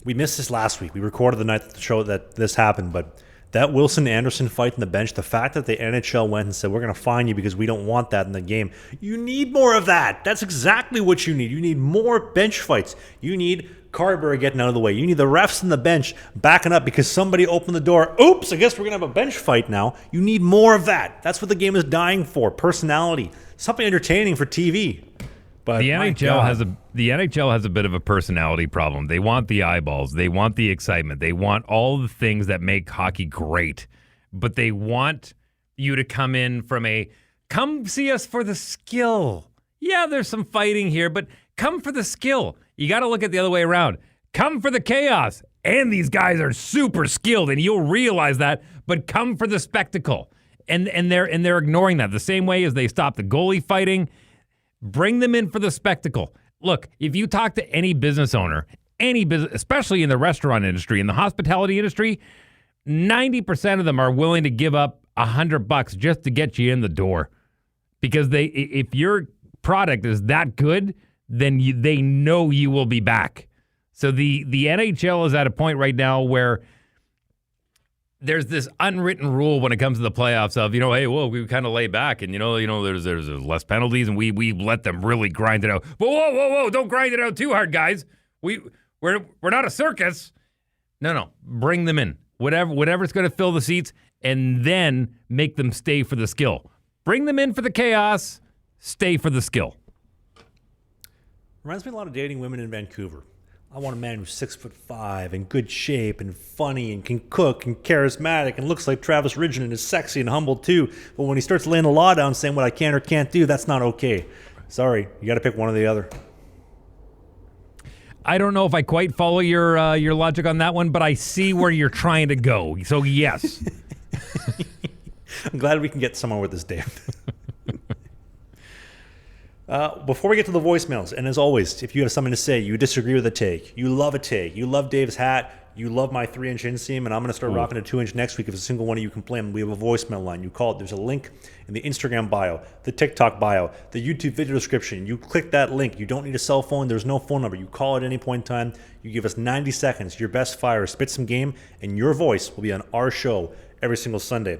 we missed this last week. We recorded the night of the show that this happened, but that Wilson-Anderson fight in the bench, the fact that the NHL went and said, we're going to fine you because we don't want that in the game. You need more of that. That's exactly what you need. You need more bench fights. You need Carberry getting out of the way. You need the refs in the bench backing up because somebody opened the door. Oops, I guess we're going to have a bench fight now. You need more of that. That's what the game is dying for. Personality. Something entertaining for TV. But the NHL has a bit of a personality problem. They want the eyeballs. They want the excitement. They want all the things that make hockey great. But they want you to come in from come see us for the skill. Yeah, there's some fighting here, but come for the skill. You got to look at the other way around. Come for the chaos. And these guys are super skilled, and you'll realize that. But come for the spectacle. And they're ignoring that. The same way as they stop the goalie fighting. Bring them in for the spectacle. Look, if you talk to any business owner, especially in the restaurant industry, in the hospitality industry, 90% of them are willing to give up $100 just to get you in the door. Because if your product is that good, then they know you will be back. So the NHL is at a point right now where there's this unwritten rule when it comes to the playoffs of, hey, well, we kind of lay back and, there's less penalties and we let them really grind it out. But whoa, don't grind it out too hard, guys. We're not a circus. No, bring them in. Whatever's going to fill the seats and then make them stay for the skill. Bring them in for the chaos, stay for the skill. Reminds me a lot of dating women in Vancouver. I want a man who's 6'5", in good shape and funny and can cook and charismatic and looks like Travis Ridgen and is sexy and humble too. But when he starts laying the law down saying what I can or can't do, that's not okay. Sorry, you got to pick one or the other. I don't know if I quite follow your logic on that one, but I see where you're trying to go. So yes. I'm glad we can get somewhere with this, Dave. Before we get to the voicemails, and as always, if you have something to say, you disagree with a take, you love a take, you love Dave's hat, you love my 3-inch inseam, and I'm going to start rocking a 2-inch next week if a single one of you complain. We have a voicemail line. You call it. There's a link in the Instagram bio, the TikTok bio, the YouTube video description. You click that link. You don't need a cell phone. There's no phone number. You call at any point in time. You give us 90 seconds. Your best fire, spit some game, and your voice will be on our show every single Sunday.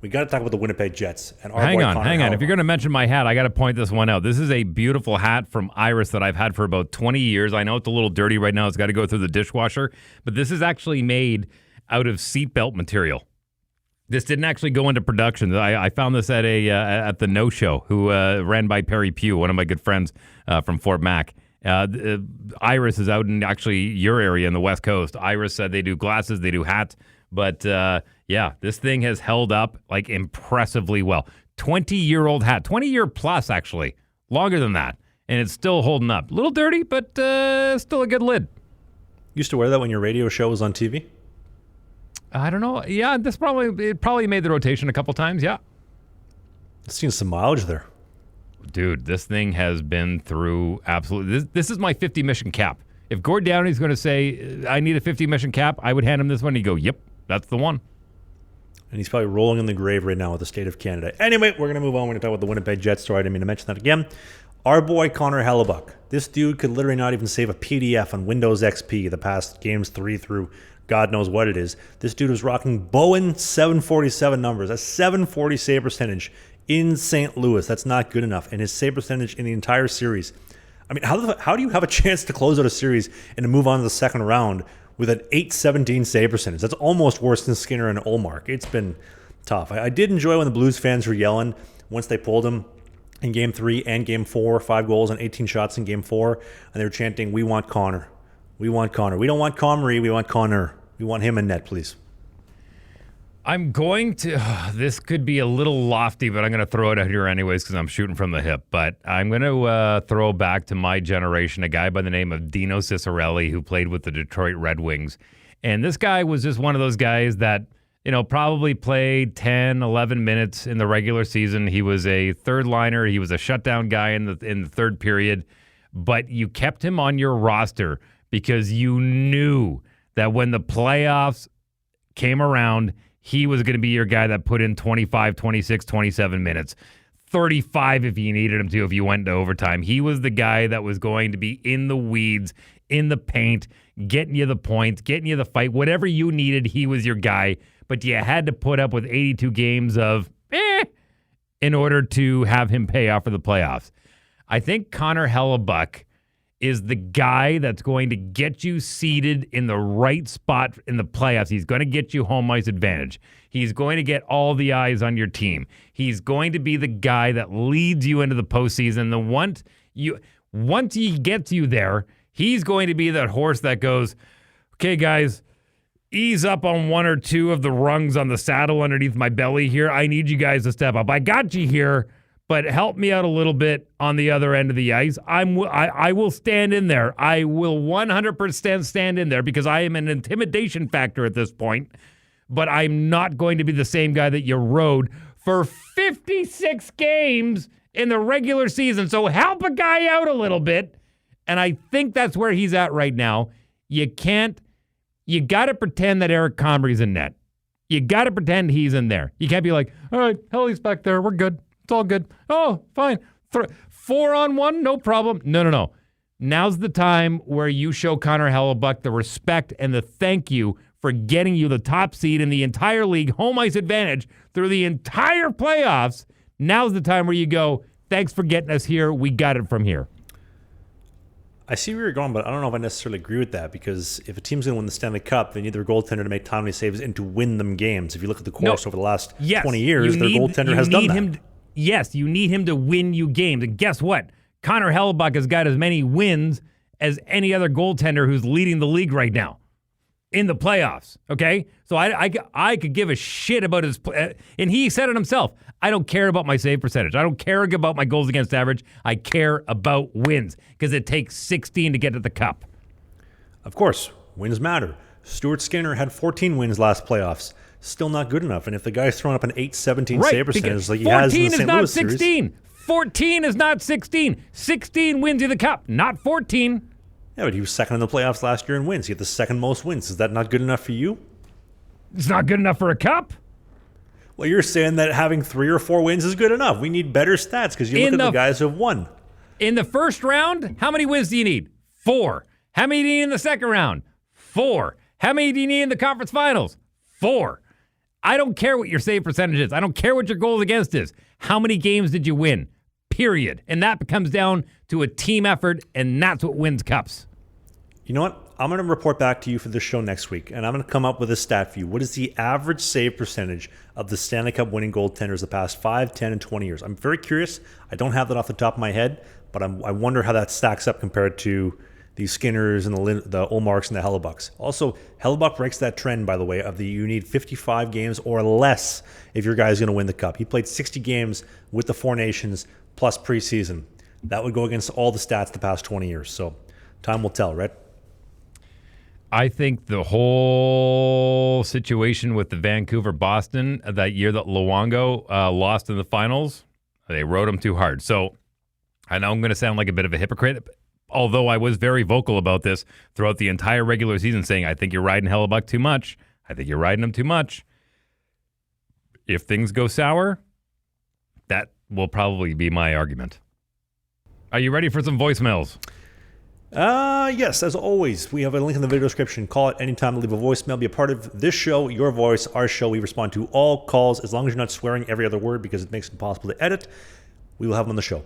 We got to talk about the Winnipeg Jets. And our hang boy on. If you're going to mention my hat, I got to point this one out. This is a beautiful hat from Iris that I've had for about 20 years. I know it's a little dirty right now. It's got to go through the dishwasher. But this is actually made out of seatbelt material. This didn't actually go into production. I found this at at the No Show, who ran by Perry Pugh, one of my good friends from Fort Mac. Iris is out in actually your area in the West Coast. Iris said they do glasses, they do hats, but this thing has held up like impressively well. 20-year-old hat, 20-year plus actually, longer than that, and it's still holding up. A little dirty, but still a good lid. Used to wear that when your radio show was on TV? I don't know. Yeah, it probably made the rotation a couple times. Yeah. Seen some mileage there. Dude, this thing has been through absolutely. This is my 50 mission cap. If Gord Downey's going to say, I need a 50 mission cap, I would hand him this one. He'd go, yep, that's the one. And he's probably rolling in the grave right now with the state of Canada. Anyway, we're going to move on. We're going to talk about the Winnipeg Jets story. I didn't mean to mention that again. Our boy Connor Hellebuyck. This dude could literally not even save a PDF on Windows XP the past games 3 through God knows what it is. This dude was rocking Bowen 747 numbers. A 740 save percentage in St. Louis. That's not good enough. And his save percentage in the entire series. I mean, how do you have a chance to close out a series and to move on to the second round with an 817 save percentage? That's almost worse than Skinner and Ullmark. It's been tough. I did enjoy when the Blues fans were yelling once they pulled him in Game 3 and Game 4, 5 goals and 18 shots in Game 4, and they were chanting, "We want Connor. We want Connor. We don't want Comrie. We want Connor. We want him in net, please." I'm going to, this could be a little lofty, but I'm going to throw it out here anyways because I'm shooting from the hip. But I'm going to throw back to my generation, a guy by the name of Dino Ciccarelli who played with the Detroit Red Wings. And this guy was just one of those guys that, probably played 10, 11 minutes in the regular season. He was a third liner. He was a shutdown guy in the third period. But you kept him on your roster because you knew that when the playoffs came around, he was going to be your guy that put in 25, 26, 27 minutes, 35 if you needed him to, if you went to overtime. He was the guy that was going to be in the weeds, in the paint, getting you the points, getting you the fight. Whatever you needed, he was your guy. But you had to put up with 82 games of in order to have him pay off for the playoffs. I think Connor Hellebuyck is the guy that's going to get you seated in the right spot in the playoffs. He's going to get you home ice advantage. He's going to get all the eyes on your team. He's going to be the guy that leads you into the postseason. Once he gets you there, he's going to be that horse that goes, okay, guys, ease up on one or two of the rungs on the saddle underneath my belly here. I need you guys to step up. I got you here, but help me out a little bit on the other end of the ice. I will stand in there. I will 100% stand in there because I am an intimidation factor at this point, but I'm not going to be the same guy that you rode for 56 games in the regular season. So help a guy out a little bit, and I think that's where he's at right now. You got to pretend that Eric Comrie's in net. You got to pretend he's in there. You can't be like, all right, Helly's back there. We're good. It's all good. Oh, fine. 4-on-1, no problem. No. Now's the time where you show Connor Hellebuyck the respect and the thank you for getting you the top seed in the entire league, home ice advantage through the entire playoffs. Now's the time where you go, thanks for getting us here. We got it from here. I see where you're going, but I don't know if I necessarily agree with that because if a team's going to win the Stanley Cup, they need their goaltender to make timely saves and to win them games. If you look at the course over the last 20 years, their goaltender has done that. Yes, you need him to win you games. And guess what? Connor Hellebuyck has got as many wins as any other goaltender who's leading the league right now in the playoffs, okay? So I could give a shit about his and he said it himself. I don't care about my save percentage. I don't care about my goals against average. I care about wins because it takes 16 to get to the cup. Of course, wins matter. Stuart Skinner had 14 wins last playoffs. Still not good enough. And if the guy's throwing up an 817 save percentage like he has in the St. Louis series. 14 is not 16. 16 wins you the cup, not 14. Yeah, but he was second in the playoffs last year in wins. He had the second most wins. Is that not good enough for you? It's not good enough for a cup. Well, you're saying that having 3 or 4 wins is good enough. We need better stats because you look at the guys who have won. In the first round, how many wins do you need? 4. How many do you need in the second round? 4. How many do you need in the conference finals? 4. I don't care what your save percentage is. I don't care what your goals against is. How many games did you win? Period. And that comes down to a team effort, and that's what wins cups. You know what? I'm going to report back to you for this show next week, and I'm going to come up with a stat for you. What is the average save percentage of the Stanley Cup winning goaltenders the past 5, 10, and 20 years? I'm very curious. I don't have that off the top of my head, but I wonder how that stacks up compared to the Skinners and the Ullmarks and the Hellebuycks. Also, Hellebuyck breaks that trend, by the way, of you need 55 games or less if your guy's going to win the Cup. He played 60 games with the Four Nations plus preseason. That would go against all the stats the past 20 years. So time will tell, right? I think the whole situation with the Vancouver-Boston that year that Luongo lost in the finals, they rode him too hard. So I know I'm going to sound like a bit of a hypocrite, although I was very vocal about this throughout the entire regular season, saying, I think you're riding Hellebuyck too much. I think you're riding him too much. If things go sour, that will probably be my argument. Are you ready for some voicemails? Yes, as always, we have a link in the video description. Call it anytime to leave a voicemail. Be a part of this show, your voice, our show. We respond to all calls as long as you're not swearing every other word because it makes it impossible to edit. We will have them on the show.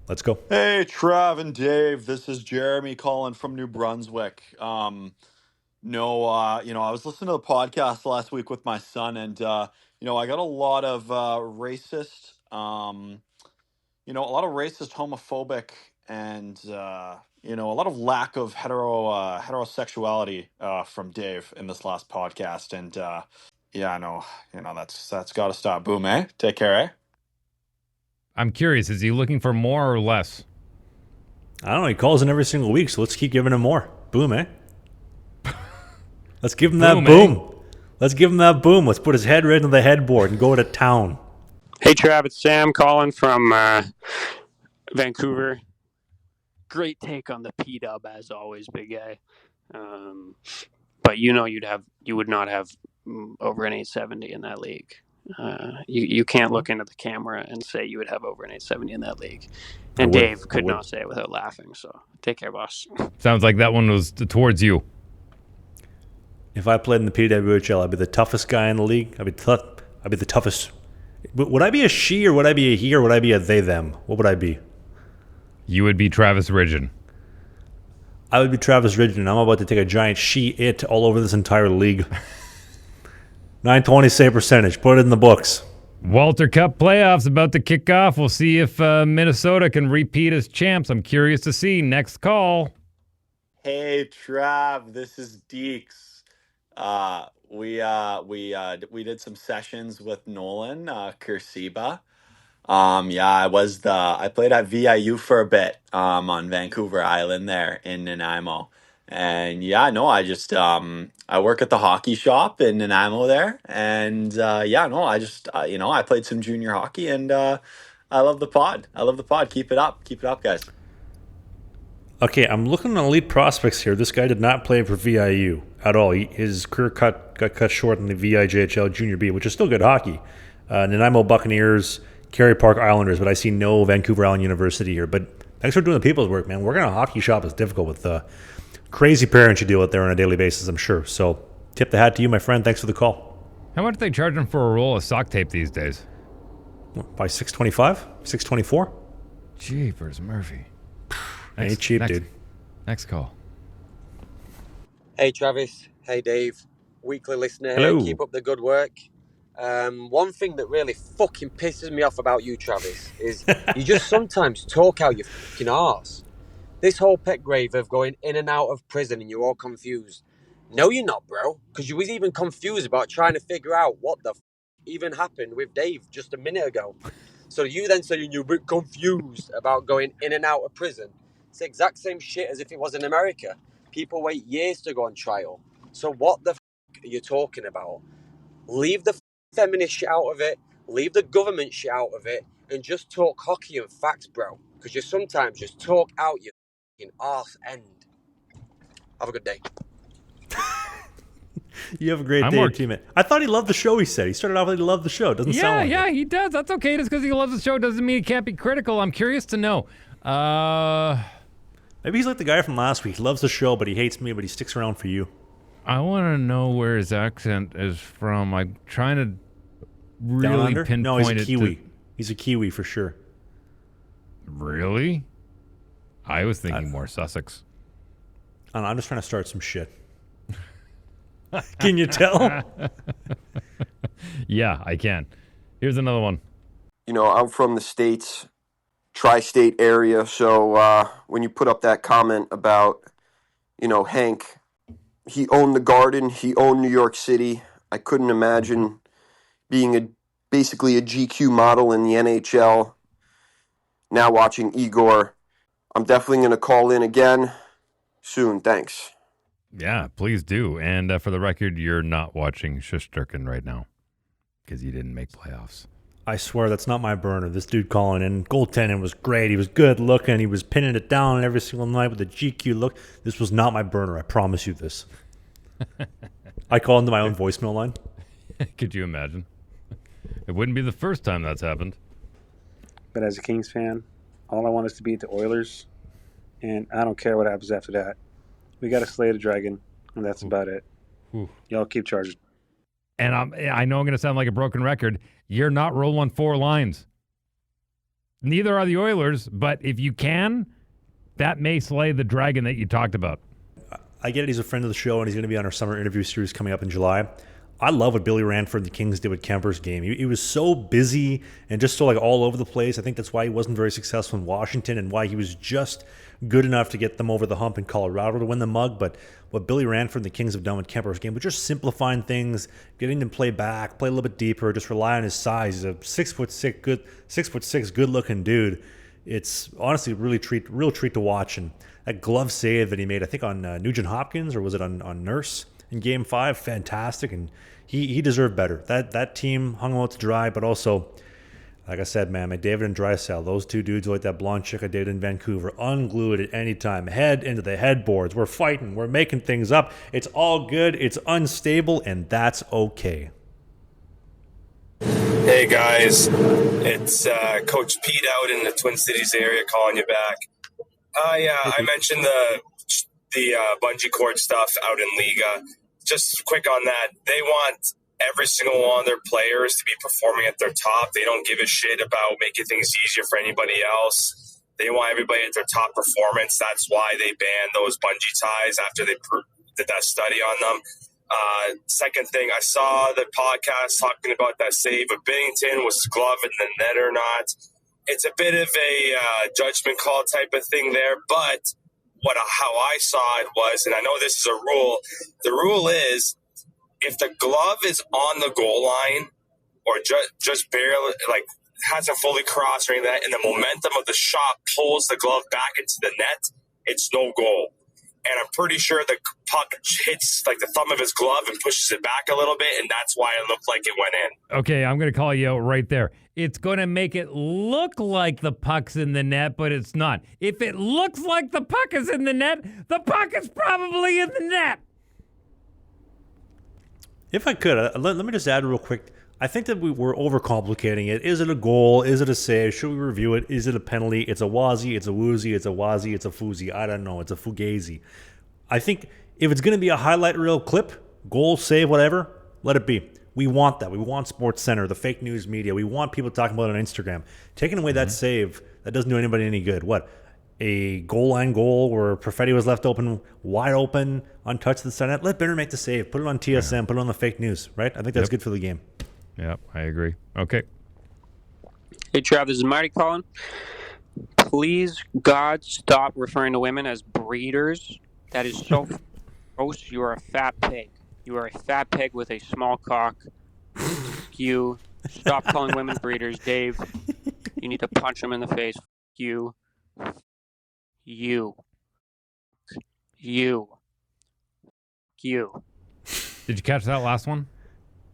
Let's go. Hey, Trav and Dave. This is Jeremy calling from New Brunswick. I was listening to the podcast last week with my son, and I got a lot of racist, homophobic, and a lot of lack of heterosexuality from Dave in this last podcast. And I know, that's got to stop. Boom, eh? Take care, eh? I'm curious, is he looking for more or less? I don't know. He calls in every single week, so let's keep giving him more. Boom, eh? Let's give him that boom. Let's give him that boom. Let's put his head right into the headboard and go to town. Hey, Trav, it's Sam calling from Vancouver. Great take on the P-dub, as always, big guy. But you would not have over an 870 in that league. You can't look into the camera and say you would have over an 870 in that league. And Dave could not say it without laughing. So take care, boss. Sounds like that one was towards you. If I played in the PWHL, I'd be the toughest guy in the league. I'd be the toughest. Would I be a she or would I be a he or would I be a they them? What would I be? You would be Travis Ridgen. I would be Travis Ridgen. I'm about to take a giant she-it all over this entire league. 920 save percentage. Put it in the books. Walter Cup playoffs about to kick off. We'll see if Minnesota can repeat as champs. I'm curious to see. Next call. Hey, Trav, this is Deeks. We did some sessions with Nolan Kursiba. I played at VIU for a bit on Vancouver Island there in Nanaimo. And I work at the hockey shop in Nanaimo there. And I played some junior hockey and I love the pod. Keep it up. Keep it up, guys. Okay, I'm looking at elite prospects here. This guy did not play for VIU at all. His career got cut short in the VIJHL Junior B, which is still good hockey. Nanaimo Buccaneers, Kerry Park Islanders, but I see no Vancouver Island University here. But thanks for doing the people's work, man. Working on a hockey shop is difficult with crazy parents you deal with there on a daily basis, I'm sure. So tip the hat to you, my friend. Thanks for the call. How much do they charge them for a roll of sock tape these days? By $625? $624? Jeepers, Murphy. Ain't cheap, dude. Next call. Hey, Travis. Hey, Dave. Weekly listener here. Hello. Keep up the good work. One thing that really fucking pisses me off about you, Travis, is you just sometimes talk out your fucking arse. This whole pet grave of going in and out of prison and you're all confused. No, you're not, bro. Because you was even confused about trying to figure out what the even happened with Dave just a minute ago. So you then saying you're a bit confused about going in and out of prison. It's the exact same shit as if it was in America. People wait years to go on trial. So what the are you talking about? Leave the feminist shit out of it. Leave the government shit out of it. And just talk hockey and facts, bro. Because you sometimes just talk out your fucking arse end. Have a good day. You have a great day, teammate. I thought he loved the show, he said. He started off with he loved the show. Doesn't sound like Yeah, he does. That's okay. Just because he loves the show doesn't mean he can't be critical. I'm curious to know. Maybe he's like the guy from last week. He loves the show, but he hates me, but he sticks around for you. I want to know where his accent is from. I'm trying to really pinpoint No, he's a it Kiwi. He's a Kiwi for sure. Really? I was thinking more Sussex. I don't know, I'm just trying to start some shit. Can you tell? Yeah, I can. Here's another one. You know, I'm from the States, tri-state area, so when you put up that comment about, you know, Hank, he owned the Garden, he owned New York City. I couldn't imagine being basically a GQ model in the NHL. Now watching Igor, I'm definitely going to call in again soon. Thanks. Yeah, please do. And for the record, you're not watching Shesterkin right now because he didn't make playoffs. I swear that's not my burner. This dude calling in. Goaltending was great. He was good looking. He was pinning it down every single night with a GQ look. This was not my burner. I promise you this. I call into my own voicemail line. Could you imagine? It wouldn't be the first time that's happened. But as a Kings fan, all I want is to beat the Oilers, and I don't care what happens after that. We got to slay the dragon, and that's about it. Ooh. Y'all keep charging. And I know I'm going to sound like a broken record. You're not rolling 4 lines. Neither are the Oilers, but if you can, that may slay the dragon that you talked about. I get it. He's a friend of the show, and he's going to be on our summer interview series coming up in July. I love what Billy Ranford and the Kings did with Kemper's game. He was so busy and just so like all over the place. I think that's why he wasn't very successful in Washington and why he was just good enough to get them over the hump in Colorado to win the mug. But what Billy Ranford and the Kings have done with Kemper's game, but just simplifying things, getting them play back, play a little bit deeper, just rely on his size. He's a 6'6", good looking dude. It's honestly a real treat to watch. And that glove save that he made, I think on Nugent Hopkins, or was it on Nurse in Game 5, fantastic. And he deserved better. That team hung out to dry, but also, like I said, man, McDavid and Draisaitl, those two dudes like that blonde chick I dated in Vancouver, unglued at any time, head into the headboards. We're fighting, we're making things up. It's all good, it's unstable, and that's okay. Hey guys, it's Coach Pete out in the Twin Cities area calling you back. I mentioned the bungee cord stuff out in Liga. Just quick on that, they want every single one of their players to be performing at their top. They don't give a shit about making things easier for anybody else. They want everybody at their top performance. That's why they banned those bungee ties after they did that study on them. Second thing, I saw the podcast talking about that save of Binnington. Was his glove in the net or not? It's a bit of a judgment call type of thing there, but how I saw it was, and I know this is a rule, the rule is if the glove is on the goal line or just barely, like hasn't fully crossed or anything like that, and the momentum of the shot pulls the glove back into the net, it's no goal. And I'm pretty sure the puck hits like the thumb of his glove and pushes it back a little bit, and that's why it looked like it went in. Okay, I'm going to call you out right there. It's going to make it look like the puck's in the net, but it's not. If it looks like the puck is in the net, the puck is probably in the net. If I could, let me just add real quick. I think that we're overcomplicating it. Is it a goal? Is it a save? Should we review it? Is it a penalty? It's a wazi, it's a woozy, it's a wazi, it's a foozy. I don't know. It's a fugazi. I think if it's going to be a highlight reel clip, goal, save, whatever, let it be. We want that. We want Sports Center, the fake news media. We want people talking about it on Instagram. Taking away that save, that doesn't do anybody any good. What? A goal line goal where Perfetti was left open, wide open, untouched the center. Let Penner make the save. Put it on TSN. Put it on the fake news, right? I think that's good for the game. Yeah, I agree. Okay. Hey, Trav, this is Marty calling. Please, God, stop referring to women as breeders. That is so gross. You are a fat pig. You are a fat pig with a small cock. You stop calling women breeders. Dave, you need to punch them in the face. You. Did you catch that last one?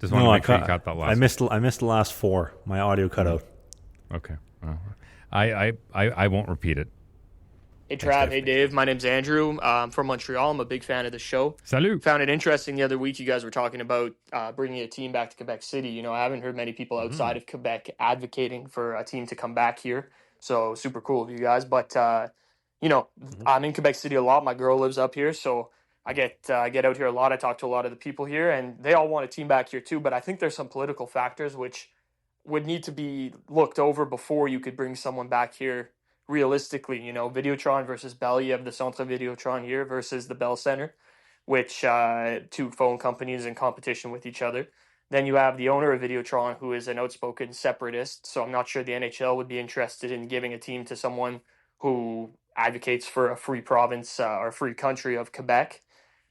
Just want to make sure you caught that last one. I missed the last 4. My audio cut out. Okay. Well, I won't repeat it. Hey, Trav. Hey, Dave. My name's Andrew. I'm from Montreal. I'm a big fan of the show. Salut. Found it interesting the other week you guys were talking about bringing a team back to Quebec City. You know, I haven't heard many people outside of Quebec advocating for a team to come back here. So super cool of you guys. But, you know, I'm in Quebec City a lot. My girl lives up here. So I get out here a lot. I talk to a lot of the people here, and they all want a team back here too. But I think there's some political factors which would need to be looked over before you could bring someone back here realistically, Videotron versus Bell, you have the Centre Videotron here versus the Bell Center, which two phone companies in competition with each other. Then you have the owner of Videotron, who is an outspoken separatist. So I'm not sure the NHL would be interested in giving a team to someone who advocates for a free province or free country of Quebec.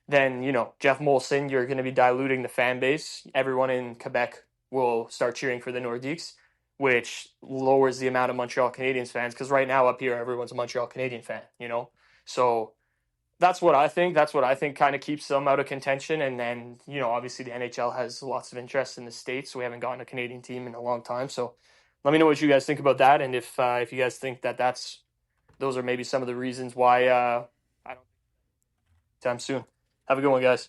Then, Jeff Molson, you're going to be diluting the fan base. Everyone in Quebec will start cheering for the Nordiques, which lowers the amount of Montreal Canadiens fans. Because right now up here, everyone's a Montreal Canadian fan, So that's what I think. That's what I think kind of keeps them out of contention. And then, obviously the NHL has lots of interest in the States. So we haven't gotten a Canadian team in a long time. So let me know what you guys think about that. And if you guys think that those are maybe some of the reasons why I don't time soon. Have a good one, guys.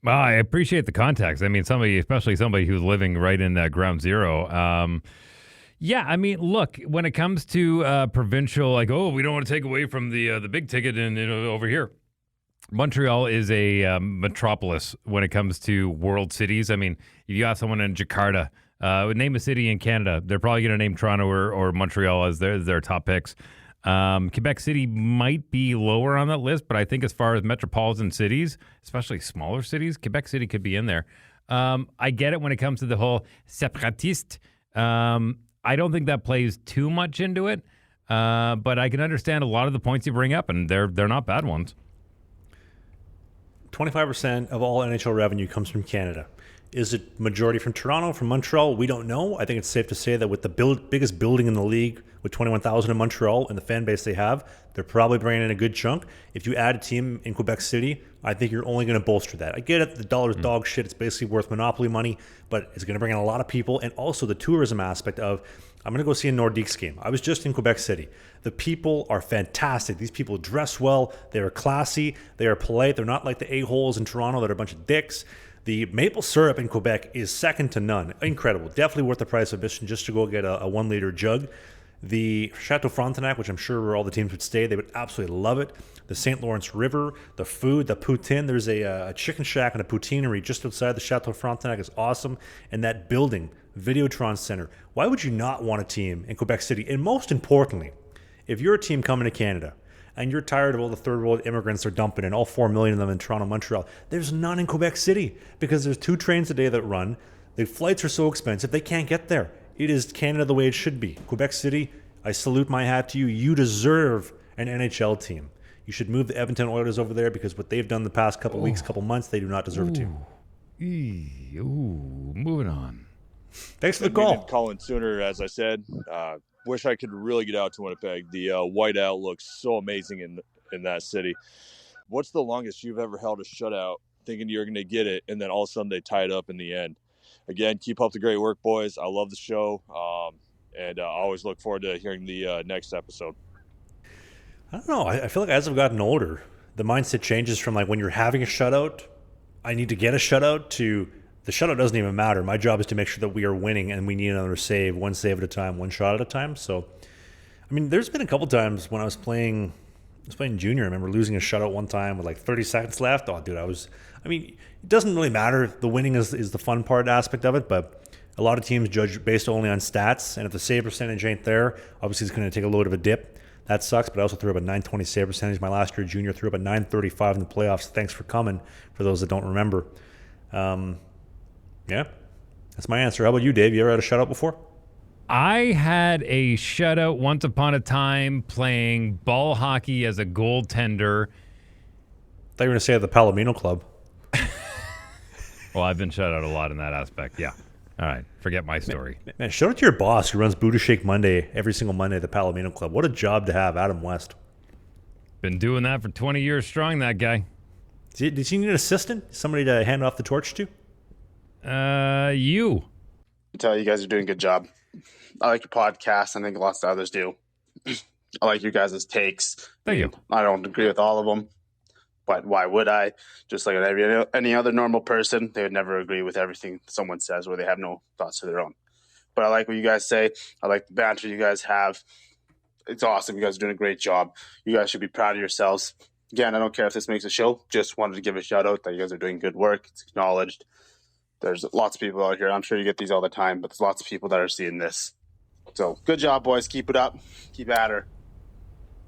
Well, I appreciate the context. I mean, especially somebody who's living right in that ground zero. Yeah, I mean, look, when it comes to provincial, we don't want to take away from the big ticket and over here. Montreal is a metropolis when it comes to world cities. I mean, if you ask someone in Jakarta, name a city in Canada, they're probably going to name Toronto or Montreal as their top picks. Quebec City might be lower on that list, but I think as far as metropolitan cities, especially smaller cities, Quebec City could be in there. I get it when it comes to the whole separatiste. I don't think that plays too much into it, but I can understand a lot of the points you bring up, and they're not bad ones. 25% of all NHL revenue comes from Canada. Is it majority from Toronto, from Montreal? We don't know. I think it's safe to say that with the biggest building in the league, with 21,000 in Montreal and the fan base they have, they're probably bringing in a good chunk. If you add a team in Quebec City, I think you're only going to bolster that. I get it. The dollar's dog shit. It's basically worth monopoly money, but it's going to bring in a lot of people. And also the tourism aspect of, I'm going to go see a Nordiques game. I was just in Quebec City. The people are fantastic. These people dress well. They are classy. They are polite. They're not like the a-holes in Toronto that are a bunch of dicks. The maple syrup in Quebec is second to none. Incredible. Definitely worth the price of admission just to go get a 1 liter jug. The Chateau Frontenac, which I'm sure where all the teams would stay, they would absolutely love it. The St. Lawrence River, the food, the poutine. There's a chicken shack and a poutineery just outside the Chateau Frontenac is awesome. And that building, Videotron Center. Why would you not want a team in Quebec City? And most importantly, if you're a team coming to Canada and you're tired of all the third world immigrants they're dumping in, all 4 million of them in Toronto, Montreal, there's none in Quebec City because there's 2 trains a day that run. The flights are so expensive, they can't get there. It is Canada the way it should be. Quebec City, I salute my hat to you. You deserve an NHL team. You should move the Edmonton Oilers over there because what they've done the past couple weeks, couple months, they do not deserve a team. Moving on. Thanks for the call. Colin sooner, as I said. Wish I could really get out to Winnipeg. The whiteout looks so amazing in that city. What's the longest you've ever held a shutout thinking you're going to get it, and then all of a sudden they tie it up in the end? Again, keep up the great work, boys. I love the show, and I always look forward to hearing the next episode. I don't know. I feel like as I've gotten older, the mindset changes from like when you're having a shutout, I need to get a shutout, to the shutout doesn't even matter. My job is to make sure that we are winning and we need another save, one save at a time, one shot at a time. So, I mean, there's been a couple times when I was playing junior. I remember losing a shutout one time with like 30 seconds left. Oh, dude, it doesn't really matter. The winning is the fun part aspect of it, but a lot of teams judge based only on stats. And if the save percentage ain't there, obviously it's going to take a load of a dip. That sucks, but I also threw up a .920 save percentage. My last year junior threw up a .935 in the playoffs. Thanks for coming, for those that don't remember. Yeah, that's my answer. How about you, Dave? You ever had a shutout before? I had a shutout once upon a time playing ball hockey as a goaltender. I thought you were going to say at the Palomino Club. Well, I've been shut out a lot in that aspect, yeah. All right, forget my story. Man, shout out to your boss who runs Buddha Shake Monday every single Monday at the Palomino Club. What a job to have, Adam West. Been doing that for 20 years strong, that guy. Does he need an assistant? Somebody to hand off the torch to? You. I tell you guys are doing a good job. I like your podcast. I think lots of others do. I like you guys' takes. Thank you. I don't agree with all of them, but why would I? Just like any other normal person, they would never agree with everything someone says, or they have no thoughts of their own. But I like what you guys say. I like the banter you guys have. It's awesome. You guys are doing a great job. You guys should be proud of yourselves. Again, I don't care if this makes a show. Just wanted to give a shout out that you guys are doing good work. It's acknowledged. There's lots of people out here. I'm sure you get these all the time, but there's lots of people that are seeing this. So good job, boys. Keep it up. Keep at her.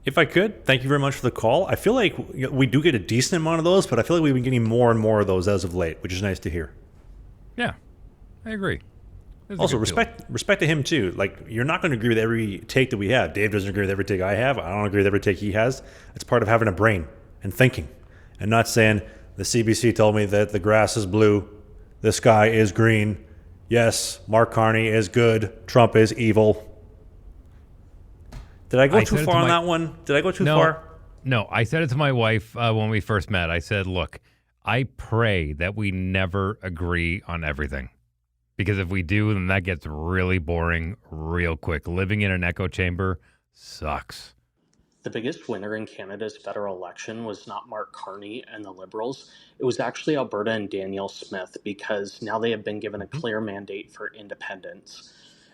If I could, thank you very much for the call. I feel like we do get a decent amount of those, but I feel like we've been getting more and more of those as of late, which is nice to hear. Yeah, I agree. Also, respect to him too. Like, you're not going to agree with every take that we have. Dave doesn't agree with every take I have. I don't agree with every take he has. It's part of having a brain and thinking, and not saying the CBC told me that the grass is blue, the sky is green. Yes, Mark Carney is good. Trump is evil. Did I go too far on that one? Did I go too far? No, I said it to my wife when we first met. I said, look, I pray that we never agree on everything. Because if we do, then that gets really boring real quick. Living in an echo chamber sucks. The biggest winner in Canada's federal election was not Mark Carney and the Liberals. It was actually Alberta and Danielle Smith, because now they have been given a clear mandate for independence.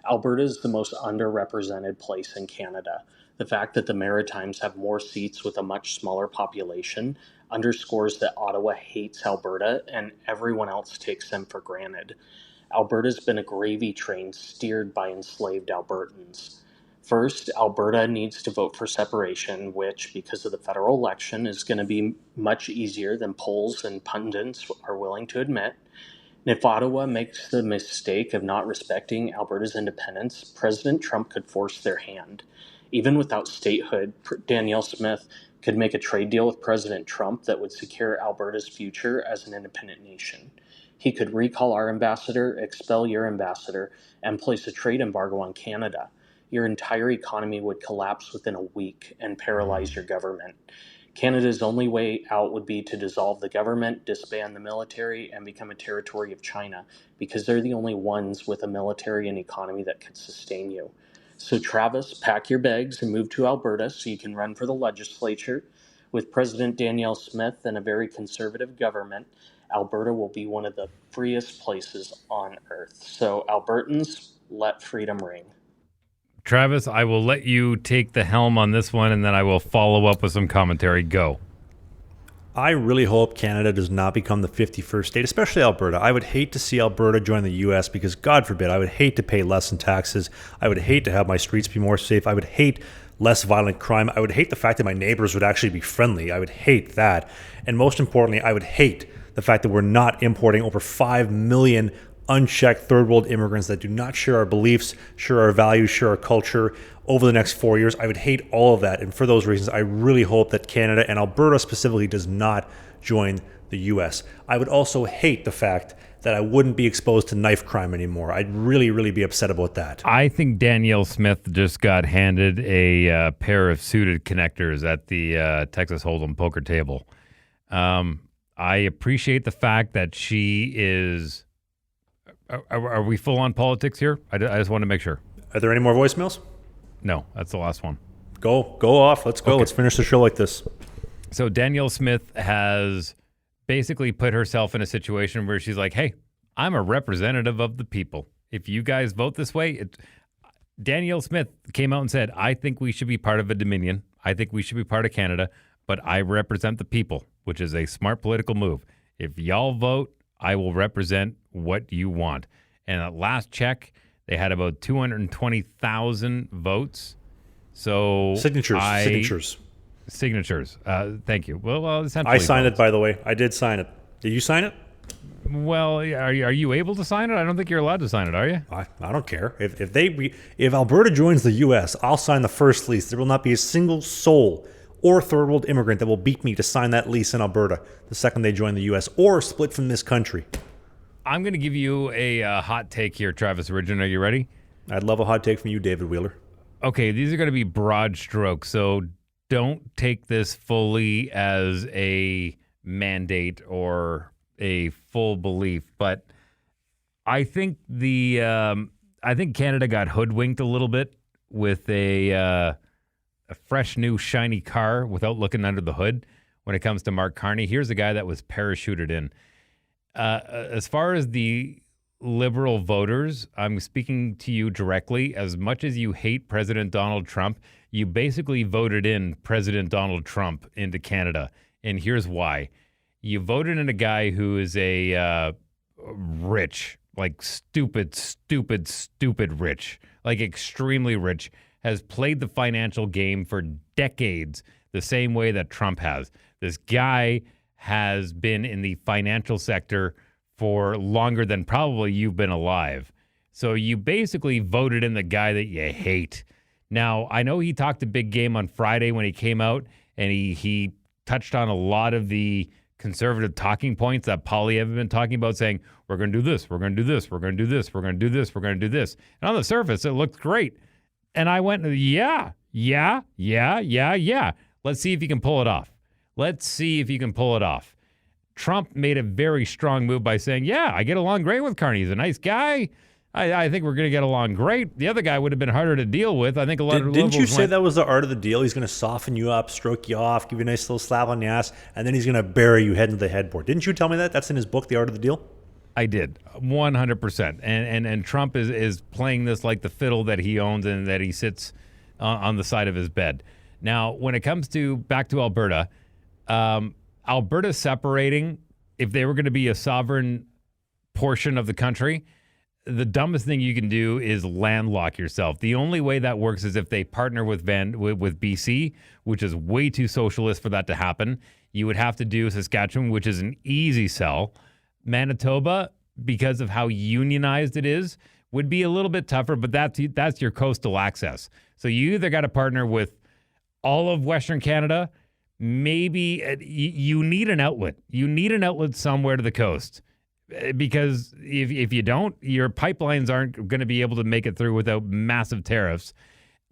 Alberta is the most underrepresented place in Canada. The fact that the Maritimes have more seats with a much smaller population underscores that Ottawa hates Alberta and everyone else takes them for granted. Alberta's been a gravy train steered by enslaved Albertans. First, Alberta needs to vote for separation, which, because of the federal election, is going to be much easier than polls and pundits are willing to admit. And if Ottawa makes the mistake of not respecting Alberta's independence, President Trump could force their hand. Even without statehood, Danielle Smith could make a trade deal with President Trump that would secure Alberta's future as an independent nation. He could recall our ambassador, expel your ambassador, and place a trade embargo on Canada. Your entire economy would collapse within a week and paralyze your government. Canada's only way out would be to dissolve the government, disband the military, and become a territory of China, because they're the only ones with a military and economy that could sustain you. So Travis, pack your bags and move to Alberta so you can run for the legislature. With President Danielle Smith and a very conservative government, Alberta will be one of the freest places on earth. So Albertans, let freedom ring. Travis, I will let you take the helm on this one, and then I will follow up with some commentary. Go. I really hope Canada does not become the 51st state, especially Alberta. I would hate to see Alberta join the U.S. because, God forbid, I would hate to pay less in taxes. I would hate to have my streets be more safe. I would hate less violent crime. I would hate the fact that my neighbors would actually be friendly. I would hate that. And most importantly, I would hate the fact that we're not importing over 5 million unchecked third world immigrants that do not share our beliefs, share our values, share our culture over the next 4 years. I would hate all of that. And for those reasons, I really hope that Canada, and Alberta specifically, does not join the U.S. I would also hate the fact that I wouldn't be exposed to knife crime anymore. I'd really, really be upset about that. I think Danielle Smith just got handed a pair of suited connectors at the Texas Hold'em poker table. I appreciate the fact that she is... Are we full on politics here? I just want to make sure. Are there any more voicemails? No, that's the last one. Go off. Let's go. Okay. Let's finish the show like this. So Danielle Smith has basically put herself in a situation where she's like, hey, I'm a representative of the people. If you guys vote this way, Danielle Smith came out and said, I think we should be part of a Dominion. I think we should be part of Canada, but I represent the people, which is a smart political move. If y'all vote, I will represent what you want. And at last check, they had about 220,000 votes. So Signatures. Thank you. Well, essentially, I signed it, by the way. I did sign it. Did you sign it? Well, are you able to sign it? I don't think you're allowed to sign it, are you? I don't care. If Alberta joins the U.S., I'll sign the first lease. There will not be a single soul or third world immigrant that will beat me to sign that lease in Alberta the second they join the U.S. or split from this country. I'm going to give you a hot take here, Travis Origin. Are you ready? I'd love a hot take from you, David Wheeler. Okay, these are going to be broad strokes, so don't take this fully as a mandate or a full belief. But I think Canada got hoodwinked a little bit with a fresh new shiny car without looking under the hood when it comes to Mark Carney. Here's a guy that was parachuted in. As far as the Liberal voters, I'm speaking to you directly. As much as you hate President Donald Trump, you basically voted in President Donald Trump into Canada. And here's why. You voted in a guy who is a rich, like stupid rich, like extremely rich, has played the financial game for decades the same way that Trump has. This guy has been in the financial sector for longer than probably you've been alive. So you basically voted in the guy that you hate. Now, I know he talked a big game on Friday when he came out, and he touched on a lot of the conservative talking points that Pollievre have been talking about, saying, we're going to do this, we're going to do this, we're going to do this, we're going to do this, we're going to do this. And on the surface, it looked great. And I went, yeah. Let's see if you can pull it off. Let's see if you can pull it off. Trump made a very strong move by saying, yeah, I get along great with Carney. He's a nice guy. I think we're going to get along great. The other guy would have been harder to deal with. I think a lot of Didn't you say that was the art of the deal? He's going to soften you up, stroke you off, give you a nice little slap on the ass, and then he's going to bury you head into the headboard. Didn't you tell me that? That's in his book, The Art of the Deal? I did, 100%. And Trump is playing this like the fiddle that he owns and that he sits on the side of his bed. Now, when it comes to back to Alberta, Alberta separating, if they were going to be a sovereign portion of the country, the dumbest thing you can do is landlock yourself. The only way that works is if they partner with BC, which is way too socialist for that to happen. You would have to do Saskatchewan, which is an easy sell. Manitoba, because of how unionized it is, would be a little bit tougher, but that's your coastal access. So you either got to partner with all of Western Canada, maybe you need an outlet. You need an outlet somewhere to the coast. Because if you don't, your pipelines aren't going to be able to make it through without massive tariffs.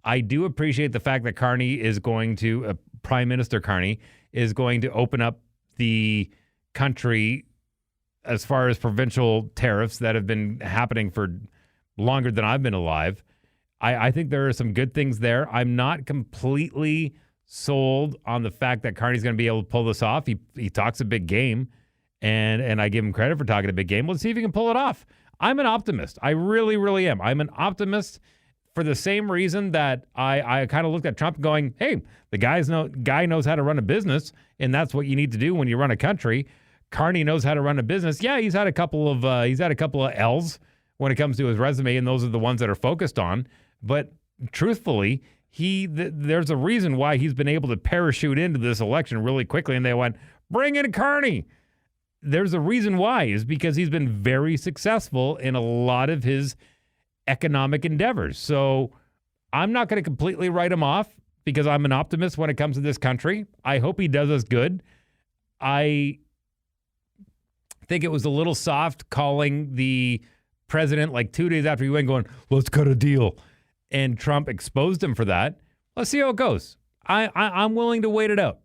I do appreciate the fact that Carney is going to, Prime Minister Carney, is going to open up the country as far as provincial tariffs that have been happening for longer than I've been alive. I think there are some good things there. I'm not completely sold on the fact that Carney's going to be able to pull this off. He talks a big game. And I give him credit for talking a big game. Let's see if he can pull it off. I'm an optimist. I really, really am. I'm an optimist for the same reason that I kind of looked at Trump going, hey, the guy knows how to run a business, and that's what you need to do when you run a country. Carney knows how to run a business. Yeah, he's had a couple of L's when it comes to his resume, and those are the ones that are focused on. But truthfully, there's a reason why he's been able to parachute into this election really quickly, and they went, bring in Carney. There's a reason why, is because he's been very successful in a lot of his economic endeavors. So I'm not going to completely write him off because I'm an optimist when it comes to this country. I hope he does us good. I think it was a little soft calling the president like 2 days after he went going, let's cut a deal. And Trump exposed him for that. Let's see how it goes. I'm willing to wait it out.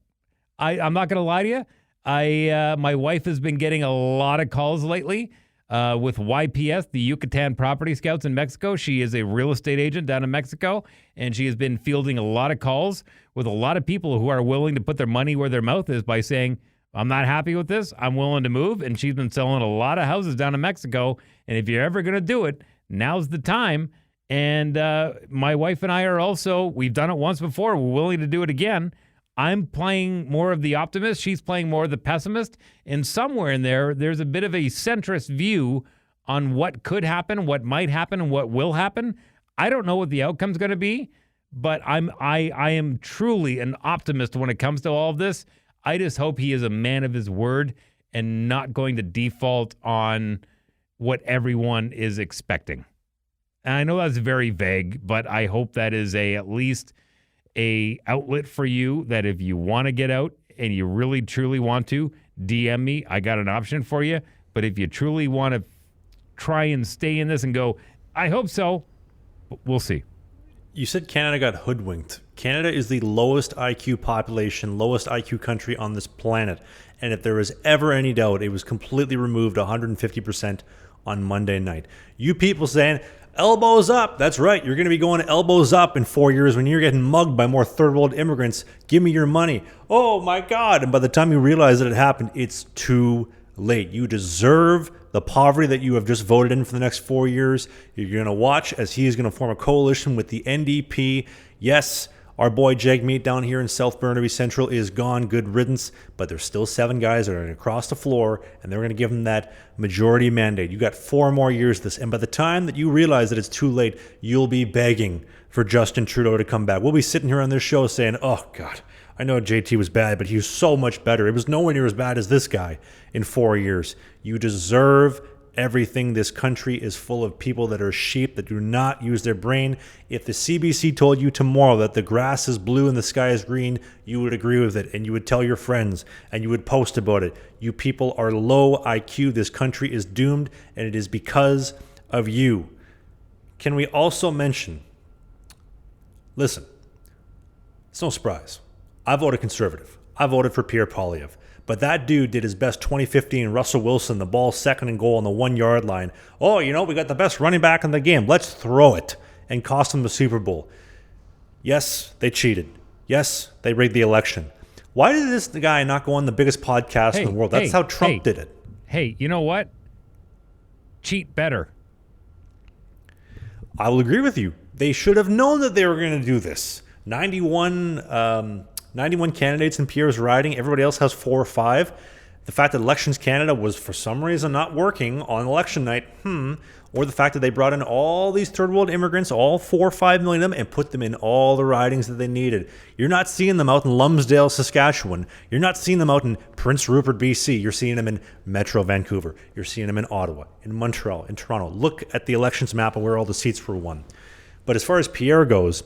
I'm not going to lie to you. My wife has been getting a lot of calls lately with YPS, the Yucatan Property Scouts in Mexico. She is a real estate agent down in Mexico, and she has been fielding a lot of calls with a lot of people who are willing to put their money where their mouth is by saying, I'm not happy with this. I'm willing to move. And she's been selling a lot of houses down in Mexico. And if you're ever going to do it, now's the time. And my wife and I are also, we've done it once before. We're willing to do it again. I'm playing more of the optimist. She's playing more of the pessimist. And somewhere in there's a bit of a centrist view on what could happen, what might happen, and what will happen. I don't know what the outcome's going to be, but I am truly an optimist when it comes to all of this. I just hope he is a man of his word and not going to default on what everyone is expecting. And I know that's very vague, but I hope that is at least a outlet for you, that if you want to get out and you really truly want to, DM me. I got an option for you. But if you truly want to try and stay in this and go, I hope so, we'll see. You said Canada got hoodwinked. Canada is the lowest IQ population, lowest IQ country on this planet. And if there was ever any doubt, it was completely removed 150% on Monday night. You people saying, elbows up. That's right. You're going to be going elbows up in 4 years when you're getting mugged by more third world immigrants. Give me your money. Oh my God. And by the time you realize that it happened, it's too late. You deserve the poverty that you have just voted in for the next 4 years. You're going to watch as he is going to form a coalition with the NDP. Yes, Our boy Jagmeet down here in South Burnaby Central is gone. Good riddance. But there's still 7 guys that are going to cross the floor, and they're going to give him that majority mandate. You got 4 more years of this. And by the time that you realize that it's too late, you'll be begging for Justin Trudeau to come back. We'll be sitting here on this show saying, oh, God, I know JT was bad, but he was so much better. It was nowhere near as bad as this guy in 4 years. You deserve everything. This country is full of people that are sheep that do not use their brain. If the CBC told you tomorrow that the grass is blue and the sky is green, you would agree with it, and you would tell your friends, and you would post about it. You people are low IQ. This country is doomed, and it is because of you. Can we also mention, listen, it's no surprise. I voted Conservative. I voted for Pierre Pollievre. But that dude did his best 2015 Russell Wilson, the ball second and goal on the 1-yard line. Oh, we got the best running back in the game. Let's throw it, and cost them the Super Bowl. Yes, they cheated. Yes, they rigged the election. Why did this guy not go on the biggest podcast in the world? That's how Trump did it. Hey, you know what? Cheat better. I will agree with you. They should have known that they were going to do this. 91 candidates in Pierre's riding. Everybody else has 4 or 5. The fact that Elections Canada was for some reason not working on election night, or the fact that they brought in all these third world immigrants, all 4 or 5 million of them, and put them in all the ridings that they needed. You're not seeing them out in Lumsdale, Saskatchewan. You're not seeing them out in Prince Rupert, BC. You're seeing them in Metro Vancouver. You're seeing them in Ottawa, in Montreal, in Toronto. Look at the elections map of where all the seats were won. But as far as Pierre goes,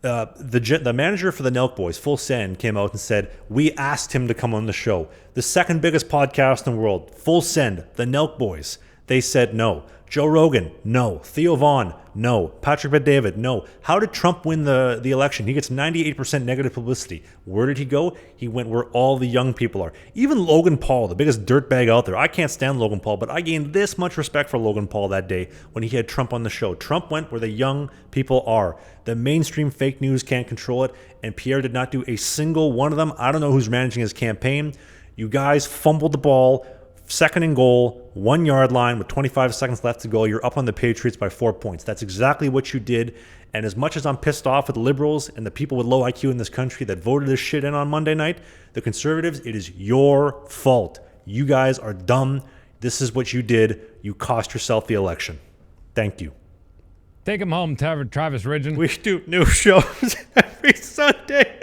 the manager for the Nelk Boys, Full Send, came out and said, we asked him to come on the show. The second biggest podcast in the world, Full Send, the Nelk Boys, they said no. Joe Rogan, no. Theo Vaughn, no. Patrick Bet-David, no. How did Trump win the election? He gets 98% negative publicity. Where did he go? He went where all the young people are. Even Logan Paul, the biggest dirtbag out there. I can't stand Logan Paul, but I gained this much respect for Logan Paul that day when he had Trump on the show. Trump went where the young people are. The mainstream fake news can't control it, and Pierre did not do a single one of them. I don't know who's managing his campaign. You guys fumbled the ball. Second and goal, 1-yard line with 25 seconds left to go. You're up on the Patriots by 4 points. That's exactly what you did. And as much as I'm pissed off at the liberals and the people with low IQ in this country that voted this shit in on Monday night, the Conservatives, it is your fault. You guys are dumb. This is what you did. You cost yourself the election. Thank you. Take him home, Travis Ridgen. We do new shows every Sunday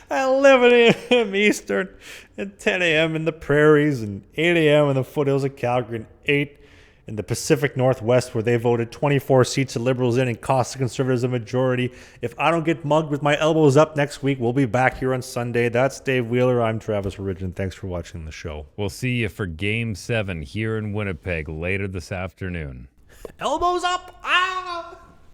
at 11 a.m. Eastern and 10 a.m. in the prairies and 8 a.m. in the foothills of Calgary and 8 in the Pacific Northwest, where they voted 24 seats of Liberals in and cost the Conservatives a majority. If I don't get mugged with my elbows up next week, we'll be back here on Sunday. That's Dave Wheeler. I'm Travis Ridgen. Thanks for watching the show. We'll see you for Game 7 here in Winnipeg later this afternoon. Elbows up! Ah!